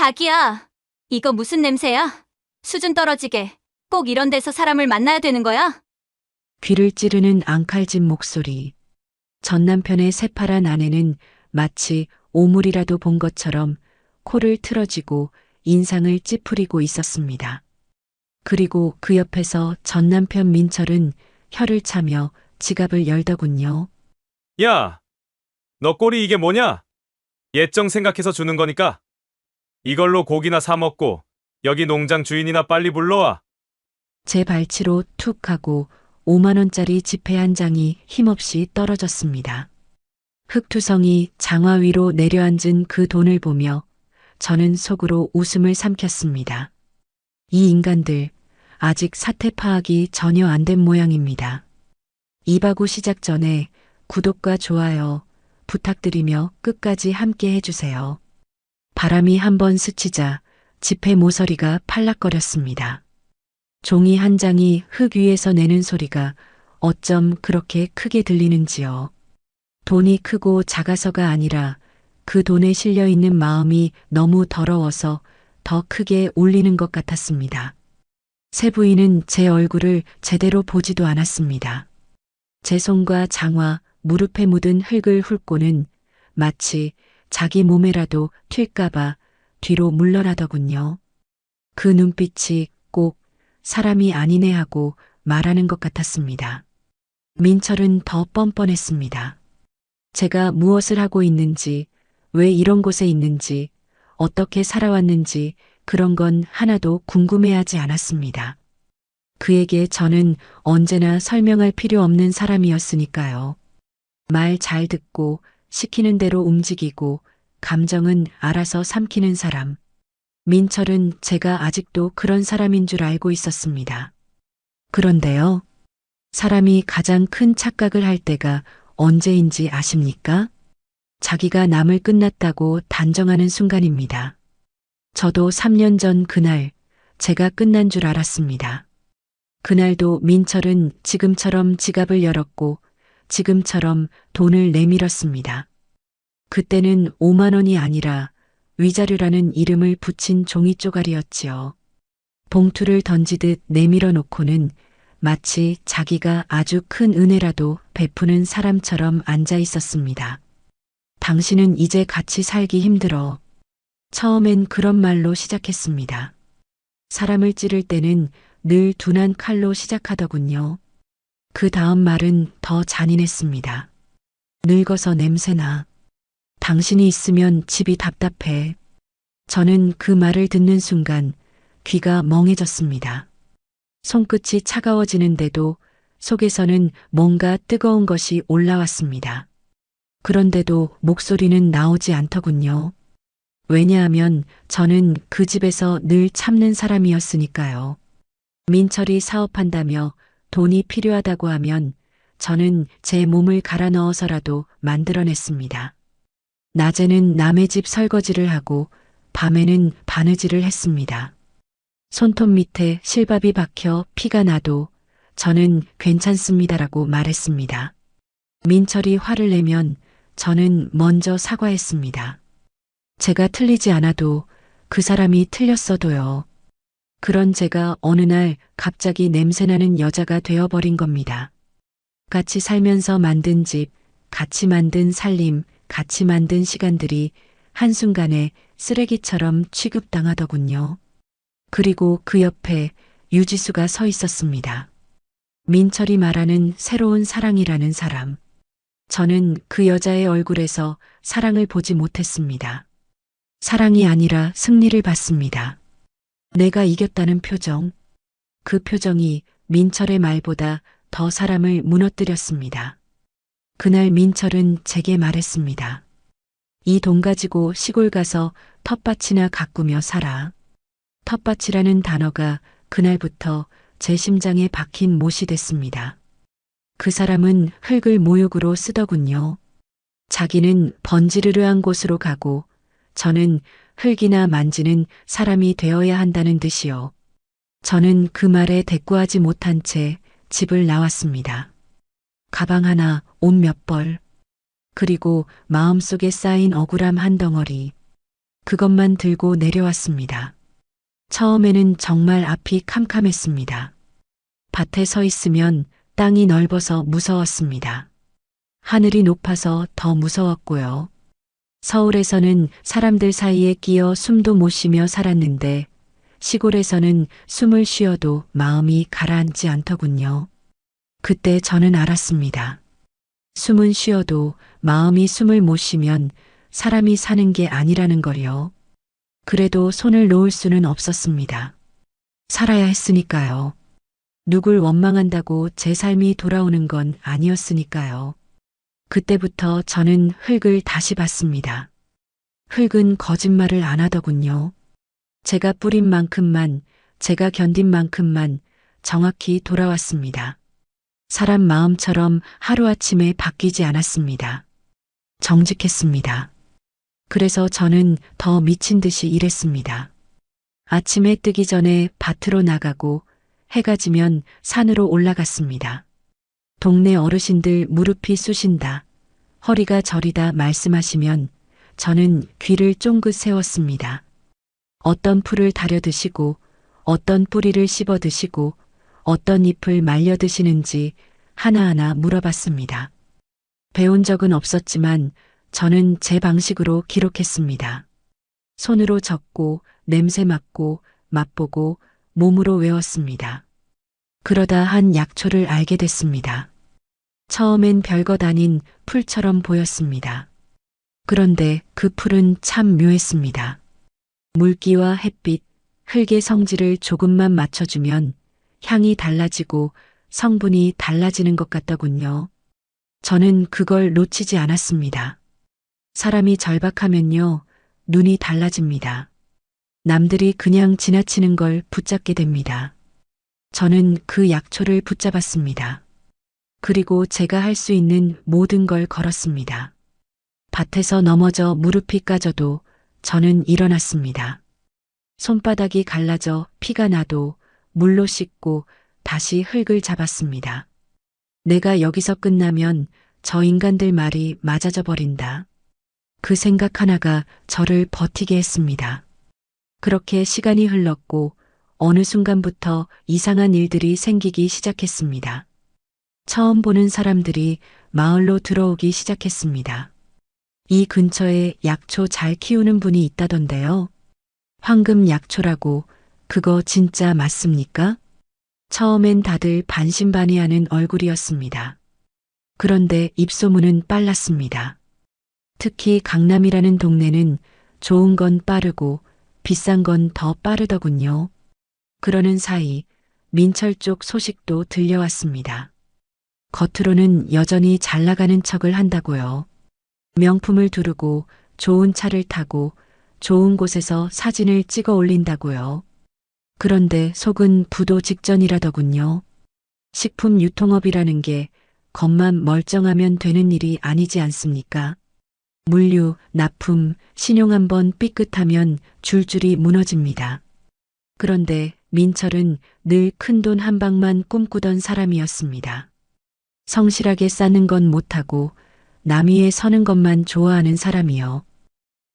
자기야, 이거 무슨 냄새야? 수준 떨어지게 꼭 이런 데서 사람을 만나야 되는 거야? 귀를 찌르는 앙칼진 목소리. 전 남편의 새파란 아내는 마치 오물이라도 본 것처럼 코를 틀어쥐고 인상을 찌푸리고 있었습니다. 그리고 그 옆에서 전 남편 민철은 혀를 차며 지갑을 열더군요. 야, 너 꼴이 이게 뭐냐? 예정 생각해서 주는 거니까 이걸로 고기나 사 먹고 여기 농장 주인이나 빨리 불러와. 제 발치로 툭 하고 5만 원짜리 지폐 한 장이 힘없이 떨어졌습니다. 흙투성이 장화 위로 내려앉은 그 돈을 보며 저는 속으로 웃음을 삼켰습니다. 이 인간들 아직 사태 파악이 전혀 안 된 모양입니다. 이바구 시작 전에 구독과 좋아요 부탁드리며 끝까지 함께 해주세요. 바람이 한번 스치자 지폐 모서리가 팔락거렸습니다. 종이 한 장이 흙 위에서 내는 소리가 어쩜 그렇게 크게 들리는지요. 돈이 크고 작아서가 아니라 그 돈에 실려 있는 마음이 너무 더러워서 더 크게 울리는 것 같았습니다. 세 부인은 제 얼굴을 제대로 보지도 않았습니다. 제 손과 장화, 무릎에 묻은 흙을 훑고는 마치 자기 몸에라도 튈까봐 뒤로 물러나더군요. 그 눈빛이 꼭 사람이 아니네 하고 말하는 것 같았습니다. 민철은 더 뻔뻔했습니다. 제가 무엇을 하고 있는지, 왜 이런 곳에 있는지, 어떻게 살아왔는지 그런 건 하나도 궁금해하지 않았습니다. 그에게 저는 언제나 설명할 필요 없는 사람이었으니까요. 말 잘 듣고 시키는 대로 움직이고 감정은 알아서 삼키는 사람. 민철은 제가 아직도 그런 사람인 줄 알고 있었습니다. 그런데요. 사람이 가장 큰 착각을 할 때가 언제인지 아십니까? 자기가 남을 끝났다고 단정하는 순간입니다. 저도 3년 전 그날 제가 끝난 줄 알았습니다. 그날도 민철은 지금처럼 지갑을 열었고 지금처럼 돈을 내밀었습니다. 그때는 5만 원이 아니라 위자료라는 이름을 붙인 종이 쪼가리였지요. 봉투를 던지듯 내밀어 놓고는 마치 자기가 아주 큰 은혜라도 베푸는 사람처럼 앉아 있었습니다. 당신은 이제 같이 살기 힘들어. 처음엔 그런 말로 시작했습니다. 사람을 찌를 때는 늘 둔한 칼로 시작하더군요. 그 다음 말은 더 잔인했습니다. 늙어서 냄새나. 당신이 있으면 집이 답답해. 저는 그 말을 듣는 순간 귀가 멍해졌습니다. 손끝이 차가워지는데도 속에서는 뭔가 뜨거운 것이 올라왔습니다. 그런데도 목소리는 나오지 않더군요. 왜냐하면 저는 그 집에서 늘 참는 사람이었으니까요. 민철이 사업한다며 돈이 필요하다고 하면 저는 제 몸을 갈아 넣어서라도 만들어냈습니다. 낮에는 남의 집 설거지를 하고 밤에는 바느질을 했습니다. 손톱 밑에 실밥이 박혀 피가 나도 저는 괜찮습니다라고 말했습니다. 민철이 화를 내면 저는 먼저 사과했습니다. 제가 틀리지 않아도 그 사람이 틀렸어도요. 그런 제가 어느 날 갑자기 냄새나는 여자가 되어버린 겁니다. 같이 살면서 만든 집, 같이 만든 살림, 같이 만든 시간들이 한순간에 쓰레기처럼 취급당하더군요. 그리고 그 옆에 유지수가 서 있었습니다. 민철이 말하는 새로운 사랑이라는 사람. 저는 그 여자의 얼굴에서 사랑을 보지 못했습니다. 사랑이 아니라 승리를 봤습니다. 내가 이겼다는 표정. 그 표정이 민철의 말보다 더 사람을 무너뜨렸습니다. 그날 민철은 제게 말했습니다. 이 돈 가지고 시골 가서 텃밭이나 가꾸며 살아. 텃밭이라는 단어가 그날부터 제 심장에 박힌 못이 됐습니다. 그 사람은 흙을 모욕으로 쓰더군요. 자기는 번지르르한 곳으로 가고 저는 흙이나 만지는 사람이 되어야 한다는 듯이요. 저는 그 말에 대꾸하지 못한 채 집을 나왔습니다. 가방 하나, 옷 몇 벌, 그리고 마음속에 쌓인 억울함 한 덩어리. 그것만 들고 내려왔습니다. 처음에는 정말 앞이 캄캄했습니다. 밭에 서 있으면 땅이 넓어서 무서웠습니다. 하늘이 높아서 더 무서웠고요. 서울에서는 사람들 사이에 끼어 숨도 못 쉬며 살았는데 시골에서는 숨을 쉬어도 마음이 가라앉지 않더군요. 그때 저는 알았습니다. 숨은 쉬어도 마음이 숨을 못 쉬면 사람이 사는 게 아니라는 걸요. 그래도 손을 놓을 수는 없었습니다. 살아야 했으니까요. 누굴 원망한다고 제 삶이 돌아오는 건 아니었으니까요. 그때부터 저는 흙을 다시 봤습니다. 흙은 거짓말을 안 하더군요. 제가 뿌린 만큼만, 제가 견딘 만큼만 정확히 돌아왔습니다. 사람 마음처럼 하루아침에 바뀌지 않았습니다. 정직했습니다. 그래서 저는 더 미친 듯이 일했습니다. 아침에 뜨기 전에 밭으로 나가고 해가 지면 산으로 올라갔습니다. 동네 어르신들 무릎이 쑤신다, 허리가 저리다 말씀하시면 저는 귀를 쫑긋 세웠습니다. 어떤 풀을 다려 드시고 어떤 뿌리를 씹어 드시고 어떤 잎을 말려 드시는지 하나하나 물어봤습니다. 배운 적은 없었지만 저는 제 방식으로 기록했습니다. 손으로 적고 냄새 맡고 맛보고 몸으로 외웠습니다. 그러다 한 약초를 알게 됐습니다. 처음엔 별것 아닌 풀처럼 보였습니다. 그런데 그 풀은 참 묘했습니다. 물기와 햇빛, 흙의 성질을 조금만 맞춰주면 향이 달라지고 성분이 달라지는 것 같더군요. 저는 그걸 놓치지 않았습니다. 사람이 절박하면요, 눈이 달라집니다. 남들이 그냥 지나치는 걸 붙잡게 됩니다. 저는 그 약초를 붙잡았습니다. 그리고 제가 할 수 있는 모든 걸 걸었습니다. 밭에서 넘어져 무릎이 까져도 저는 일어났습니다. 손바닥이 갈라져 피가 나도 물로 씻고 다시 흙을 잡았습니다. 내가 여기서 끝나면 저 인간들 말이 맞아져 버린다. 그 생각 하나가 저를 버티게 했습니다. 그렇게 시간이 흘렀고 어느 순간부터 이상한 일들이 생기기 시작했습니다. 처음 보는 사람들이 마을로 들어오기 시작했습니다. 이 근처에 약초 잘 키우는 분이 있다던데요. 황금 약초라고 그거 진짜 맞습니까? 처음엔 다들 반신반의하는 얼굴이었습니다. 그런데 입소문은 빨랐습니다. 특히 강남이라는 동네는 좋은 건 빠르고 비싼 건 더 빠르더군요. 그러는 사이 민철 쪽 소식도 들려왔습니다. 겉으로는 여전히 잘 나가는 척을 한다고요. 명품을 두르고 좋은 차를 타고 좋은 곳에서 사진을 찍어 올린다고요. 그런데 속은 부도 직전이라더군요. 식품 유통업이라는 게 겉만 멀쩡하면 되는 일이 아니지 않습니까? 물류, 납품, 신용 한번 삐끗하면 줄줄이 무너집니다. 그런데 민철은 늘 큰돈 한 방만 꿈꾸던 사람이었습니다. 성실하게 싸는 건 못하고 남 위에 서는 것만 좋아하는 사람이요.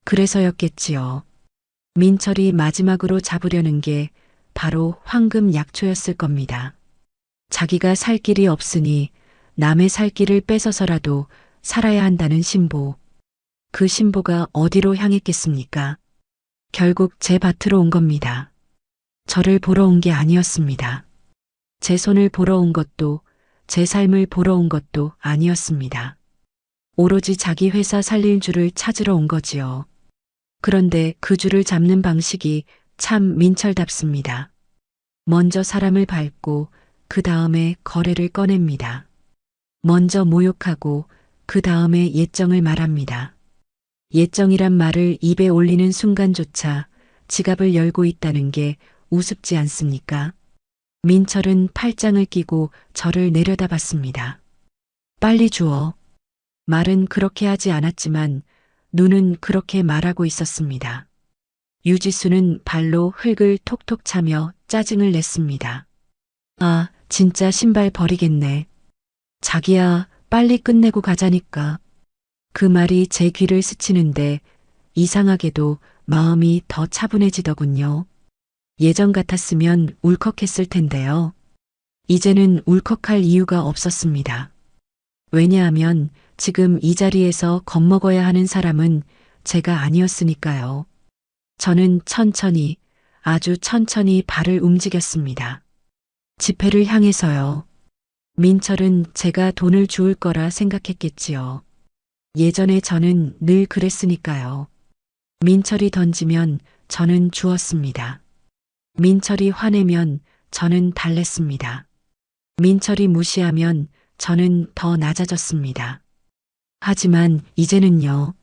그래서였겠지요. 민철이 마지막으로 잡으려는 게 바로 황금 약초였을 겁니다. 자기가 살 길이 없으니 남의 살 길을 뺏어서라도 살아야 한다는 신보. 그 신보가 어디로 향했겠습니까? 결국 제 밭으로 온 겁니다. 저를 보러 온 게 아니었습니다. 제 손을 보러 온 것도 제 삶을 보러 온 것도 아니었습니다. 오로지 자기 회사 살릴 줄을 찾으러 온 거지요. 그런데 그 줄을 잡는 방식이 참 민철답습니다. 먼저 사람을 밟고 그 다음에 거래를 꺼냅니다. 먼저 모욕하고 그 다음에 예정을 말합니다. 예정이란 말을 입에 올리는 순간조차 지갑을 열고 있다는 게 우습지 않습니까? 민철은 팔짱을 끼고 저를 내려다봤습니다. 빨리 주어. 말은 그렇게 하지 않았지만 눈은 그렇게 말하고 있었습니다. 유지수는 발로 흙을 톡톡 차며 짜증을 냈습니다. 아, 진짜 신발 버리겠네. 자기야, 빨리 끝내고 가자니까. 그 말이 제 귀를 스치는데 이상하게도 마음이 더 차분해지더군요. 예전 같았으면 울컥했을 텐데요. 이제는 울컥할 이유가 없었습니다. 왜냐하면 지금 이 자리에서 겁먹어야 하는 사람은 제가 아니었으니까요. 저는 천천히, 아주 천천히 발을 움직였습니다. 집회를 향해서요. 민철은 제가 돈을 주울 거라 생각했겠지요. 예전에 저는 늘 그랬으니까요. 민철이 던지면 저는 주었습니다. 민철이 화내면 저는 달랬습니다. 민철이 무시하면 저는 더 낮아졌습니다. 하지만 이제는요.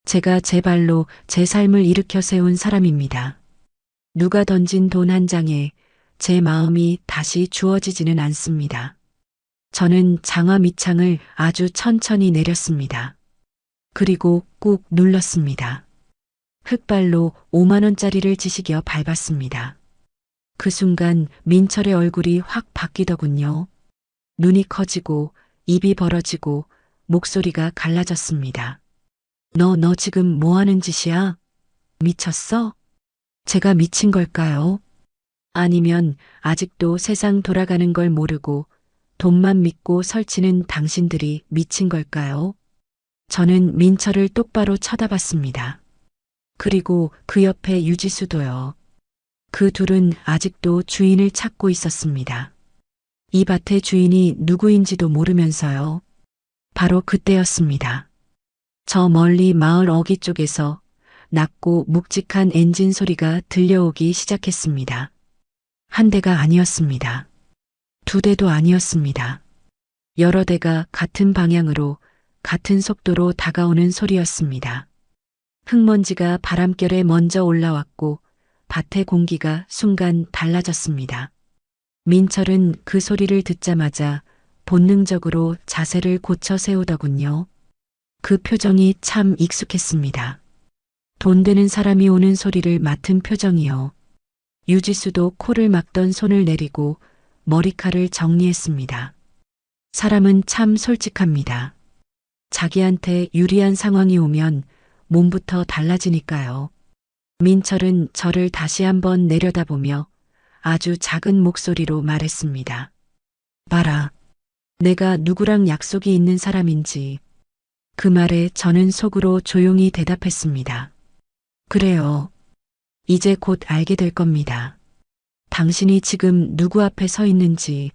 제가 제 발로 제 삶을 일으켜 세운 사람입니다. 누가 던진 돈 한 장에 제 마음이 다시 주어지지는 않습니다. 저는 장화 밑창을 아주 천천히 내렸습니다. 그리고 꾹 눌렀습니다. 흙발로 5만 원짜리를 지시겨 밟았습니다. 그 순간 민철의 얼굴이 확 바뀌더군요. 눈이 커지고 입이 벌어지고 목소리가 갈라졌습니다. 너 지금 뭐 하는 짓이야? 미쳤어? 제가 미친 걸까요? 아니면 아직도 세상 돌아가는 걸 모르고 돈만 믿고 설치는 당신들이 미친 걸까요? 저는 민철을 똑바로 쳐다봤습니다. 그리고 그 옆에 유지수도요. 그 둘은 아직도 주인을 찾고 있었습니다. 이 밭의 주인이 누구인지도 모르면서요. 바로 그때였습니다. 저 멀리 마을 어귀 쪽에서 낮고 묵직한 엔진 소리가 들려오기 시작했습니다. 한 대가 아니었습니다. 두 대도 아니었습니다. 여러 대가 같은 방향으로 같은 속도로 다가오는 소리였습니다. 흙먼지가 바람결에 먼저 올라왔고 밭의 공기가 순간 달라졌습니다. 민철은 그 소리를 듣자마자 본능적으로 자세를 고쳐 세우더군요. 그 표정이 참 익숙했습니다. 돈 되는 사람이 오는 소리를 맡은 표정이요. 유지수도 코를 막던 손을 내리고 머리칼을 정리했습니다. 사람은 참 솔직합니다. 자기한테 유리한 상황이 오면 몸부터 달라지니까요. 민철은 저를 다시 한번 내려다보며 아주 작은 목소리로 말했습니다. 봐라. 내가 누구랑 약속이 있는 사람인지. 그 말에 저는 속으로 조용히 대답했습니다. 그래요. 이제 곧 알게 될 겁니다. 당신이 지금 누구 앞에 서 있는지.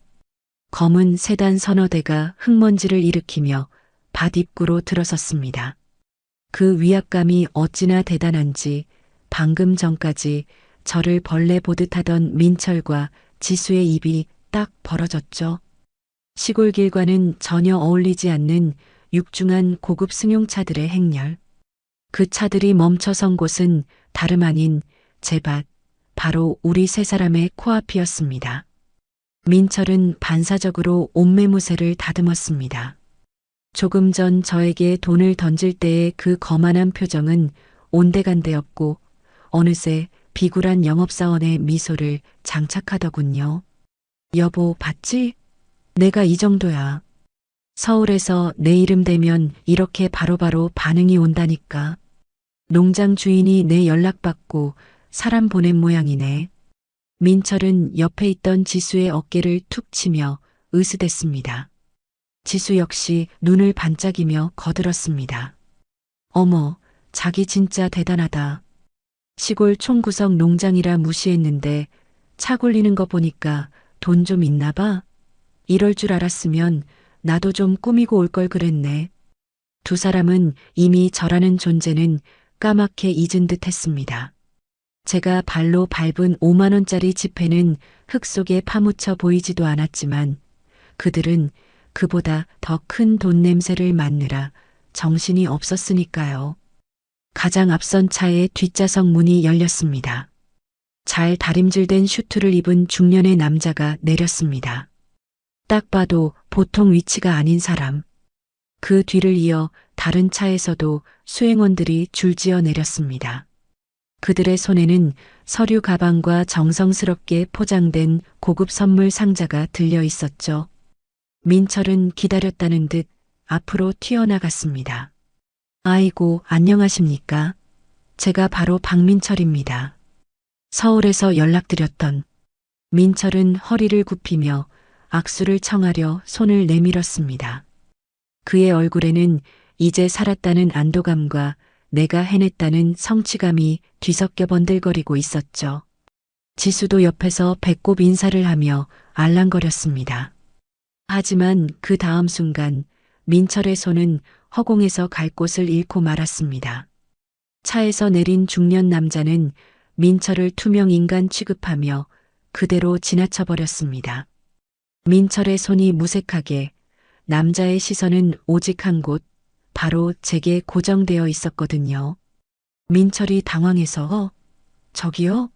검은 세단 서너 대가 흙먼지를 일으키며 밭 입구로 들어섰습니다. 그 위압감이 어찌나 대단한지 방금 전까지 저를 벌레 보듯 하던 민철과 지수의 입이 딱 벌어졌죠. 시골길과는 전혀 어울리지 않는 육중한 고급 승용차들의 행렬. 그 차들이 멈춰선 곳은 다름 아닌 제 밭, 바로 우리 세 사람의 코앞이었습니다. 민철은 반사적으로 옷매무새를 다듬었습니다. 조금 전 저에게 돈을 던질 때의 그 거만한 표정은 온데간데였고 어느새 비굴한 영업사원의 미소를 장착하더군요. 여보, 봤지? 내가 이 정도야. 서울에서 내 이름 대면 이렇게 바로바로 반응이 온다니까. 농장 주인이 내 연락받고 사람 보낸 모양이네. 민철은 옆에 있던 지수의 어깨를 툭 치며 으스댔습니다. 지수 역시 눈을 반짝이며 거들었습니다. 어머, 자기 진짜 대단하다. 시골 총구석 농장이라 무시했는데 차 굴리는 거 보니까 돈 좀 있나 봐. 이럴 줄 알았으면 나도 좀 꾸미고 올 걸 그랬네. 두 사람은 이미 저라는 존재는 까맣게 잊은 듯 했습니다. 제가 발로 밟은 5만 원짜리 지폐는 흙 속에 파묻혀 보이지도 않았지만 그들은 그보다 더 큰 돈 냄새를 맡느라 정신이 없었으니까요. 가장 앞선 차의 뒷좌석 문이 열렸습니다. 잘 다림질된 슈트를 입은 중년의 남자가 내렸습니다. 딱 봐도 보통 위치가 아닌 사람. 그 뒤를 이어 다른 차에서도 수행원들이 줄지어 내렸습니다. 그들의 손에는 서류 가방과 정성스럽게 포장된 고급 선물 상자가 들려 있었죠. 민철은 기다렸다는 듯 앞으로 튀어나갔습니다. 아이고, 안녕하십니까? 제가 바로 박민철입니다. 서울에서 연락드렸던. 민철은 허리를 굽히며 악수를 청하려 손을 내밀었습니다. 그의 얼굴에는 이제 살았다는 안도감과 내가 해냈다는 성취감이 뒤섞여 번들거리고 있었죠. 지수도 옆에서 배꼽 인사를 하며 알랑거렸습니다. 하지만 그 다음 순간 민철의 손은 허공에서 갈 곳을 잃고 말았습니다. 차에서 내린 중년 남자는 민철을 투명 인간 취급하며 그대로 지나쳐 버렸습니다. 민철의 손이 무색하게, 남자의 시선은 오직 한 곳, 바로 제게 고정되어 있었거든요. 민철이 당황해서 저기요?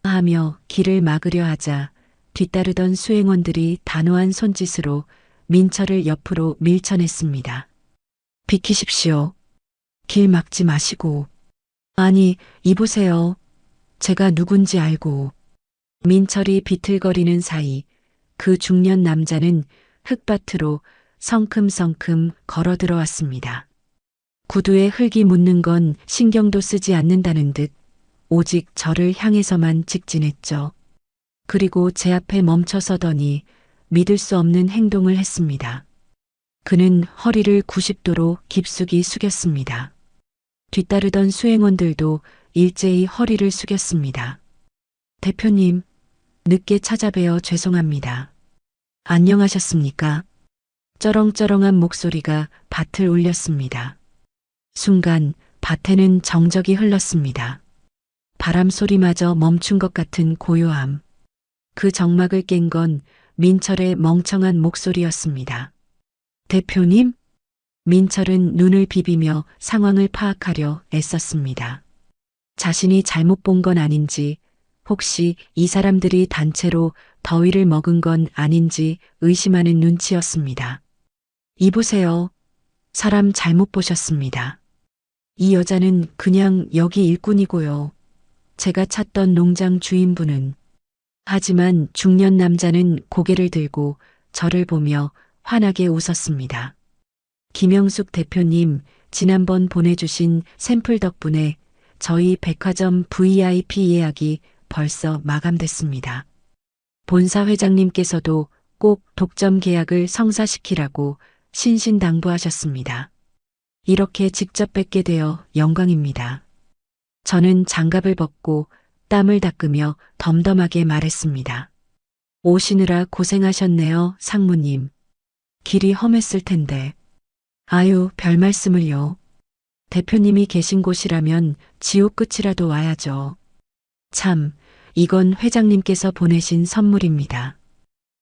하며 길을 막으려 하자 뒤따르던 수행원들이 단호한 손짓으로 민철을 옆으로 밀쳐냈습니다. 비키십시오. 길 막지 마시고. 아니, 이보세요. 제가 누군지 알고. 민철이 비틀거리는 사이 그 중년 남자는 흙밭으로 성큼성큼 걸어 들어왔습니다. 구두에 흙이 묻는 건 신경도 쓰지 않는다는 듯 오직 저를 향해서만 직진했죠. 그리고 제 앞에 멈춰 서더니 믿을 수 없는 행동을 했습니다. 그는 허리를 90도로 깊숙이 숙였습니다. 뒤따르던 수행원들도 일제히 허리를 숙였습니다. 대표님, 늦게 찾아뵈어 죄송합니다. 안녕하셨습니까? 쩌렁쩌렁한 목소리가 밭을 울렸습니다. 순간 밭에는 정적이 흘렀습니다. 바람 소리마저 멈춘 것 같은 고요함. 그 정막을 깬 건 민철의 멍청한 목소리였습니다. 대표님? 민철은 눈을 비비며 상황을 파악하려 애썼습니다. 자신이 잘못 본 건 아닌지, 혹시 이 사람들이 단체로 더위를 먹은 건 아닌지 의심하는 눈치였습니다. 이보세요. 사람 잘못 보셨습니다. 이 여자는 그냥 여기 일꾼이고요. 제가 찾던 농장 주인분은. 하지만 중년 남자는 고개를 들고 저를 보며 환하게 웃었습니다. 김영숙 대표님, 지난번 보내주신 샘플 덕분에 저희 백화점 VIP 예약이 벌써 마감됐습니다. 본사 회장님께서도 꼭 독점 계약을 성사시키라고 신신당부하셨습니다. 이렇게 직접 뵙게 되어 영광입니다. 저는 장갑을 벗고 땀을 닦으며 덤덤하게 말했습니다. 오시느라 고생하셨네요, 상무님. 길이 험했을 텐데. 아유, 별 말씀을요. 대표님이 계신 곳이라면 지옥 끝이라도 와야죠. 참, 이건 회장님께서 보내신 선물입니다.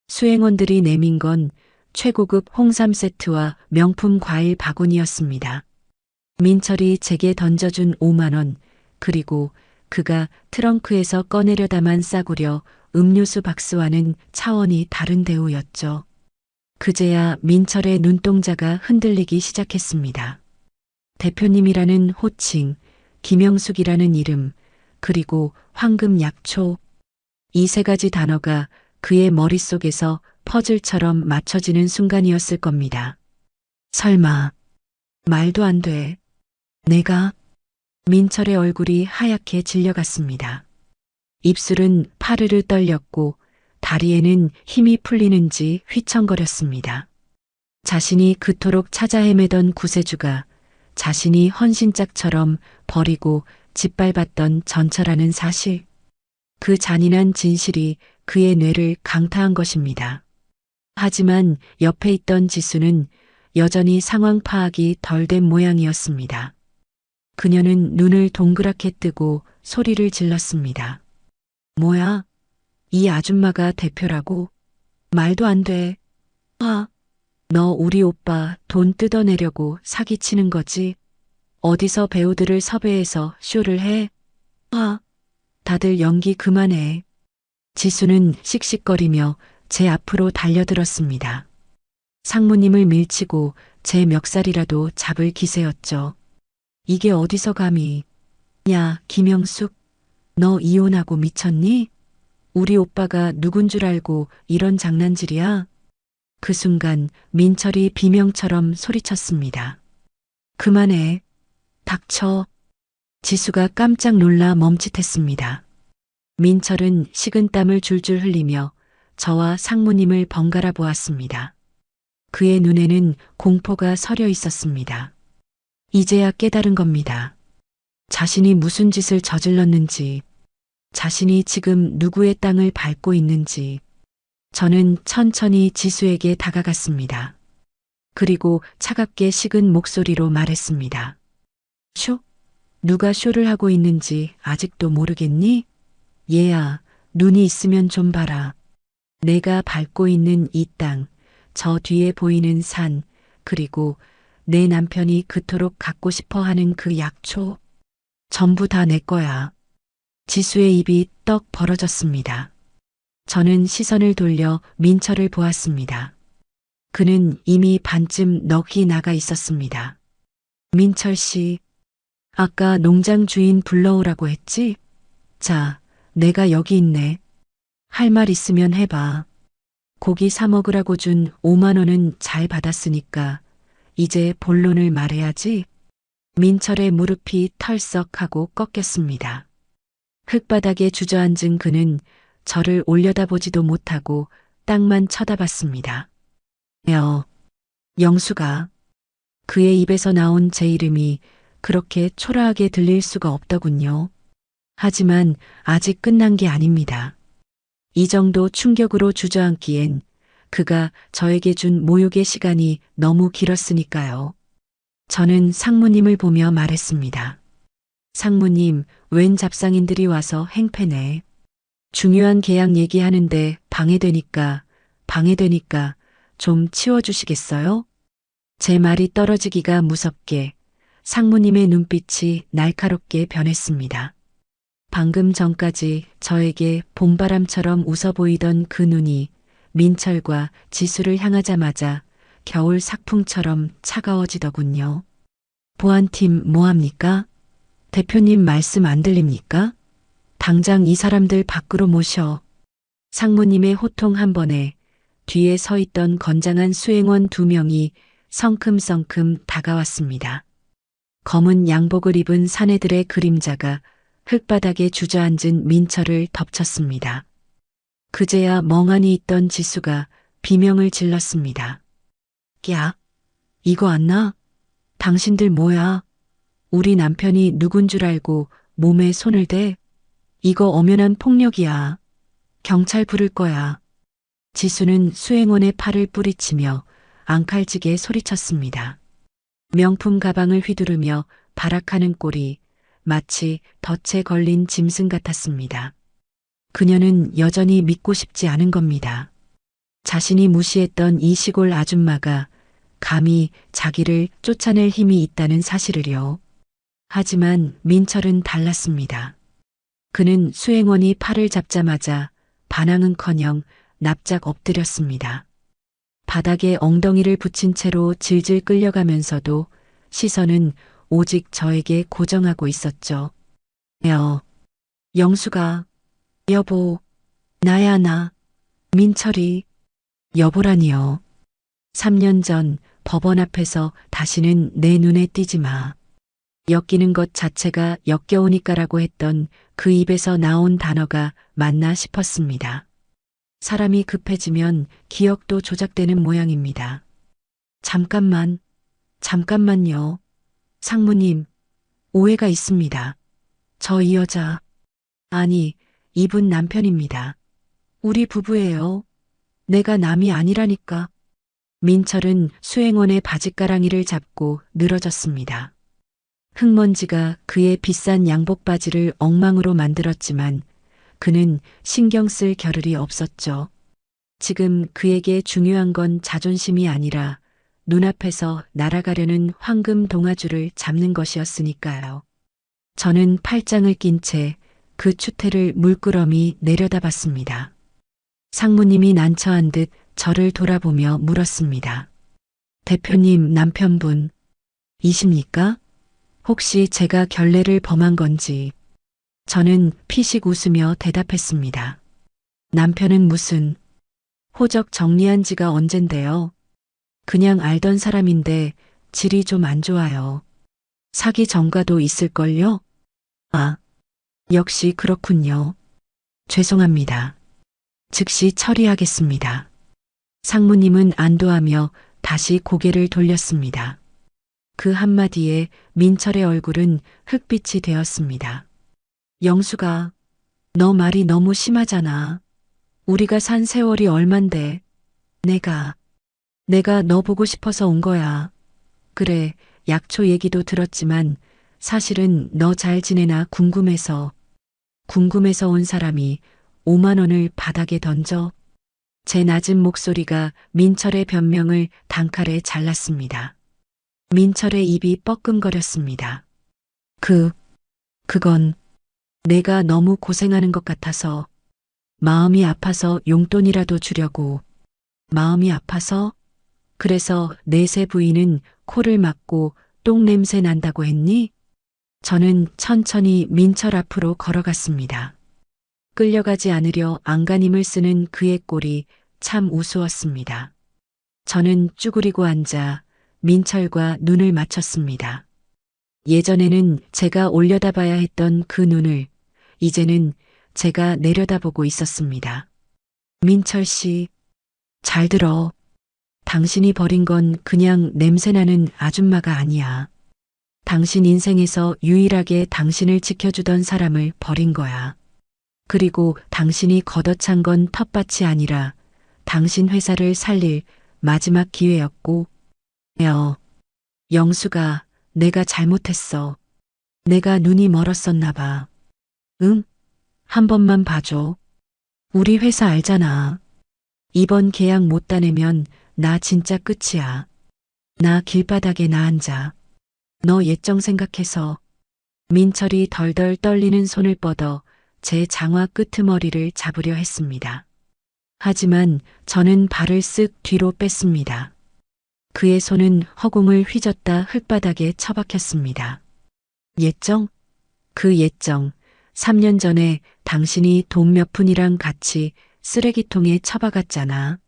수행원들이 내민 건 최고급 홍삼 세트와 명품 과일 바구니였습니다. 민철이 제게 던져준 5만 원, 그리고 그가 트렁크에서 꺼내려다만 싸구려 음료수 박스와는 차원이 다른 대우였죠. 그제야 민철의 눈동자가 흔들리기 시작했습니다. 대표님이라는 호칭, 김영숙이라는 이름, 그리고 황금 약초. 이 세 가지 단어가 그의 머릿속에서 퍼즐처럼 맞춰지는 순간이었을 겁니다. 설마, 말도 안 돼. 내가? 민철의 얼굴이 하얗게 질려갔습니다. 입술은 파르르 떨렸고 다리에는 힘이 풀리는지 휘청거렸습니다. 자신이 그토록 찾아 헤매던 구세주가 자신이 헌신짝처럼 버리고 짓밟았던 전처라는 사실. 그 잔인한 진실이 그의 뇌를 강타한 것입니다. 하지만 옆에 있던 지수는 여전히 상황 파악이 덜 된 모양이었습니다. 그녀는 눈을 동그랗게 뜨고 소리를 질렀습니다. 뭐야? 이 아줌마가 대표라고? 말도 안 돼. 너 우리 오빠 돈 뜯어내려고 사기치는 거지? 어디서 배우들을 섭외해서 쇼를 해? 다들 연기 그만해. 지수는 씩씩거리며 제 앞으로 달려들었습니다. 상무님을 밀치고 제 멱살이라도 잡을 기세였죠. 이게 어디서 감히. 야, 김영숙, 너 이혼하고 미쳤니? 우리 오빠가 누군 줄 알고 이런 장난질이야? 그 순간 민철이 비명처럼 소리쳤습니다. 그만해. 닥쳐. 지수가 깜짝 놀라 멈칫했습니다. 민철은 식은땀을 줄줄 흘리며 저와 상무님을 번갈아 보았습니다. 그의 눈에는 공포가 서려 있었습니다. 이제야 깨달은 겁니다. 자신이 무슨 짓을 저질렀는지, 자신이 지금 누구의 땅을 밟고 있는지. 저는 천천히 지수에게 다가갔습니다. 그리고 차갑게 식은 목소리로 말했습니다. 쇼? 누가 쇼를 하고 있는지 아직도 모르겠니? 얘야, 눈이 있으면 좀 봐라. 내가 밟고 있는 이 땅, 저 뒤에 보이는 산, 그리고 내 남편이 그토록 갖고 싶어 하는 그 약초. 전부 다 내 거야. 지수의 입이 떡 벌어졌습니다. 저는 시선을 돌려 민철을 보았습니다. 그는 이미 반쯤 넋이 나가 있었습니다. 민철 씨, 아까 농장 주인 불러오라고 했지? 자, 내가 여기 있네. 할 말 있으면 해봐. 고기 사 먹으라고 준 5만 원은 잘 받았으니까 이제 본론을 말해야지. 민철의 무릎이 털썩하고 꺾였습니다. 흙바닥에 주저앉은 그는 저를 올려다보지도 못하고 땅만 쳐다봤습니다. 영수가. 그의 입에서 나온 제 이름이 그렇게 초라하게 들릴 수가 없더군요. 하지만 아직 끝난 게 아닙니다. 이 정도 충격으로 주저앉기엔 그가 저에게 준 모욕의 시간이 너무 길었으니까요. 저는 상무님을 보며 말했습니다. 상무님, 웬 잡상인들이 와서 행패네. 중요한 계약 얘기하는데 방해되니까 좀 치워주시겠어요? 제 말이 떨어지기가 무섭게 상무님의 눈빛이 날카롭게 변했습니다. 방금 전까지 저에게 봄바람처럼 웃어 보이던 그 눈이 민철과 지수를 향하자마자 겨울 삭풍처럼 차가워지더군요. 보안팀 뭐합니까? 대표님 말씀 안 들립니까? 당장 이 사람들 밖으로 모셔. 상무님의 호통 한 번에 뒤에 서 있던 건장한 수행원 2명이 성큼성큼 다가왔습니다. 검은 양복을 입은 사내들의 그림자가 흙바닥에 주저앉은 민철을 덮쳤습니다. 그제야 멍하니 있던 지수가 비명을 질렀습니다. 야, 이거 안 나? 당신들 뭐야? 우리 남편이 누군 줄 알고 몸에 손을 대? 이거 엄연한 폭력이야. 경찰 부를 거야. 지수는 수행원의 팔을 뿌리치며 앙칼지게 소리쳤습니다. 명품 가방을 휘두르며 발악하는 꼴이 마치 덫에 걸린 짐승 같았습니다. 그녀는 여전히 믿고 싶지 않은 겁니다. 자신이 무시했던 이 시골 아줌마가 감히 자기를 쫓아낼 힘이 있다는 사실을요. 하지만 민철은 달랐습니다. 그는 수행원이 팔을 잡자마자 반항은커녕 납작 엎드렸습니다. 바닥에 엉덩이를 붙인 채로 질질 끌려가면서도 시선은 오직 저에게 고정하고 있었죠. 영수가, 여보, 나야 나, 민철이, 여보라니요. 3년 전 법원 앞에서 다시는 내 눈에 띄지 마. 엮이는 것 자체가 역겨우니까라고 했던 그 입에서 나온 단어가 맞나 싶었습니다. 사람이 급해지면 기억도 조작되는 모양입니다. 잠깐만요. 상무님, 오해가 있습니다. 저 이 여자, 아니, 이분 남편입니다. 우리 부부예요. 내가 남이 아니라니까. 민철은 수행원의 바짓가랑이를 잡고 늘어졌습니다. 흙먼지가 그의 비싼 양복 바지를 엉망으로 만들었지만 그는 신경 쓸 겨를이 없었죠. 지금 그에게 중요한 건 자존심이 아니라 눈앞에서 날아가려는 황금 동아줄을 잡는 것이었으니까요. 저는 팔짱을 낀 채 그 추태를 물끄러미 내려다봤습니다. 상무님이 난처한 듯 저를 돌아보며 물었습니다. 대표님 남편분 이십니까? 혹시 제가 결례를 범한 건지. 저는 피식 웃으며 대답했습니다. 남편은 무슨 호적 정리한 지가 언젠데요. 그냥 알던 사람인데 질이 좀 안 좋아요. 사기 전과도 있을걸요? 아, 역시 그렇군요. 죄송합니다. 즉시 처리하겠습니다. 상무님은 안도하며 다시 고개를 돌렸습니다. 그 한마디에 민철의 얼굴은 흑빛이 되었습니다. 영수가, 너 말이 너무 심하잖아. 우리가 산 세월이 얼만데. 내가 너 보고 싶어서 온 거야. 그래, 약초 얘기도 들었지만 사실은 너 잘 지내나 궁금해서 온 사람이 5만 원을 바닥에 던져. 제 낮은 목소리가 민철의 변명을 단칼에 잘랐습니다. 민철의 입이 뻐끔거렸습니다. 그건 내가 너무 고생하는 것 같아서 마음이 아파서 용돈이라도 주려고. 마음이 아파서? 그래서 내세 부인은 코를 막고 똥 냄새 난다고 했니? 저는 천천히 민철 앞으로 걸어갔습니다. 끌려가지 않으려 안간힘을 쓰는 그의 꼴이 참 우스웠습니다. 저는 쭈그리고 앉아 민철과 눈을 맞췄습니다. 예전에는 제가 올려다봐야 했던 그 눈을 이제는 제가 내려다보고 있었습니다. 민철 씨, 잘 들어. 당신이 버린 건 그냥 냄새나는 아줌마가 아니야. 당신 인생에서 유일하게 당신을 지켜주던 사람을 버린 거야. 그리고 당신이 걷어찬 건 텃밭이 아니라 당신 회사를 살릴 마지막 기회였고, 영수가 내가 잘못했어. 내가 눈이 멀었었나 봐. 응? 한 번만 봐줘. 우리 회사 알잖아. 이번 계약 못 따내면 나 진짜 끝이야. 나 길바닥에 나앉아. 너 예정 생각해서. 민철이 덜덜 떨리는 손을 뻗어 제 장화 끄트머리를 잡으려 했습니다. 하지만 저는 발을 쓱 뒤로 뺐습니다. 그의 손은 허공을 휘젓다 흙바닥에 처박혔습니다. 예정? 그 예정. 3년 전에 당신이 돈 몇 푼이랑 같이 쓰레기통에 처박았잖아.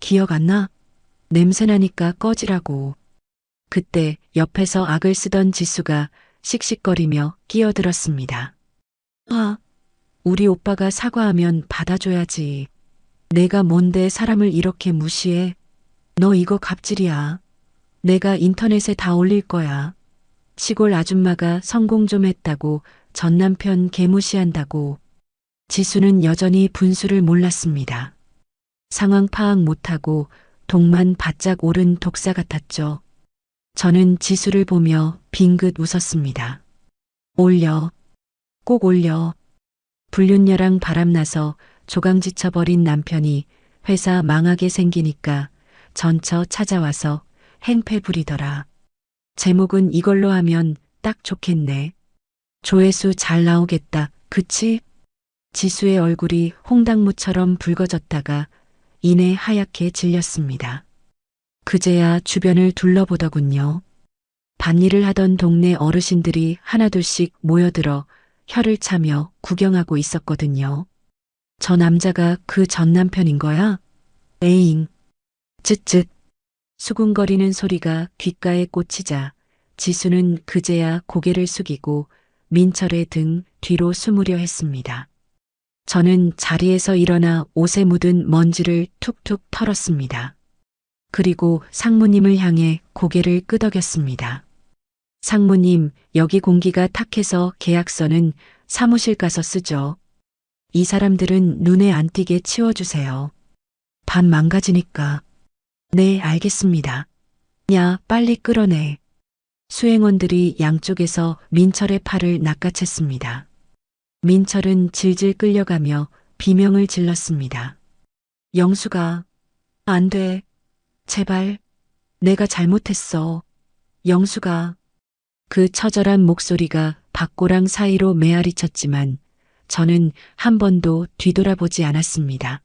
기억 안 나? 냄새나니까 꺼지라고. 그때 옆에서 악을 쓰던 지수가 씩씩거리며 끼어들었습니다. 우리 오빠가 사과하면 받아줘야지. 내가 뭔데 사람을 이렇게 무시해? 너 이거 갑질이야. 내가 인터넷에 다 올릴 거야. 시골 아줌마가 성공 좀 했다고 전 남편 개무시한다고. 지수는 여전히 분수를 몰랐습니다. 상황 파악 못하고 독만 바짝 오른 독사 같았죠. 저는 지수를 보며 빙긋 웃었습니다. 올려. 꼭 올려. 불륜녀랑 바람나서 조강지쳐버린 남편이 회사 망하게 생기니까 전처 찾아와서 행패 부리더라. 제목은 이걸로 하면 딱 좋겠네. 조회수 잘 나오겠다. 그치? 지수의 얼굴이 홍당무처럼 붉어졌다가 이내 하얗게 질렸습니다. 그제야 주변을 둘러보더군요. 밭일을 하던 동네 어르신들이 하나둘씩 모여들어 혀를 차며 구경하고 있었거든요. 저 남자가 그 전 남편인 거야? 에잉. 쯧쯧. 수군거리는 소리가 귓가에 꽂히자 지수는 그제야 고개를 숙이고 민철의 등 뒤로 숨으려 했습니다. 저는 자리에서 일어나 옷에 묻은 먼지를 툭툭 털었습니다. 그리고 상무님을 향해 고개를 끄덕였습니다. 상무님, 여기 공기가 탁해서 계약서는 사무실 가서 쓰죠. 이 사람들은 눈에 안 띄게 치워주세요. 밭 망가지니까. 네, 알겠습니다. 야, 빨리 끌어내. 수행원들이 양쪽에서 민철의 팔을 낚아챘습니다. 민철은 질질 끌려가며 비명을 질렀습니다. 영수가, 안 돼. 제발. 내가 잘못했어. 영수가. 그 처절한 목소리가 밭고랑 사이로 메아리 쳤지만 저는 한 번도 뒤돌아보지 않았습니다.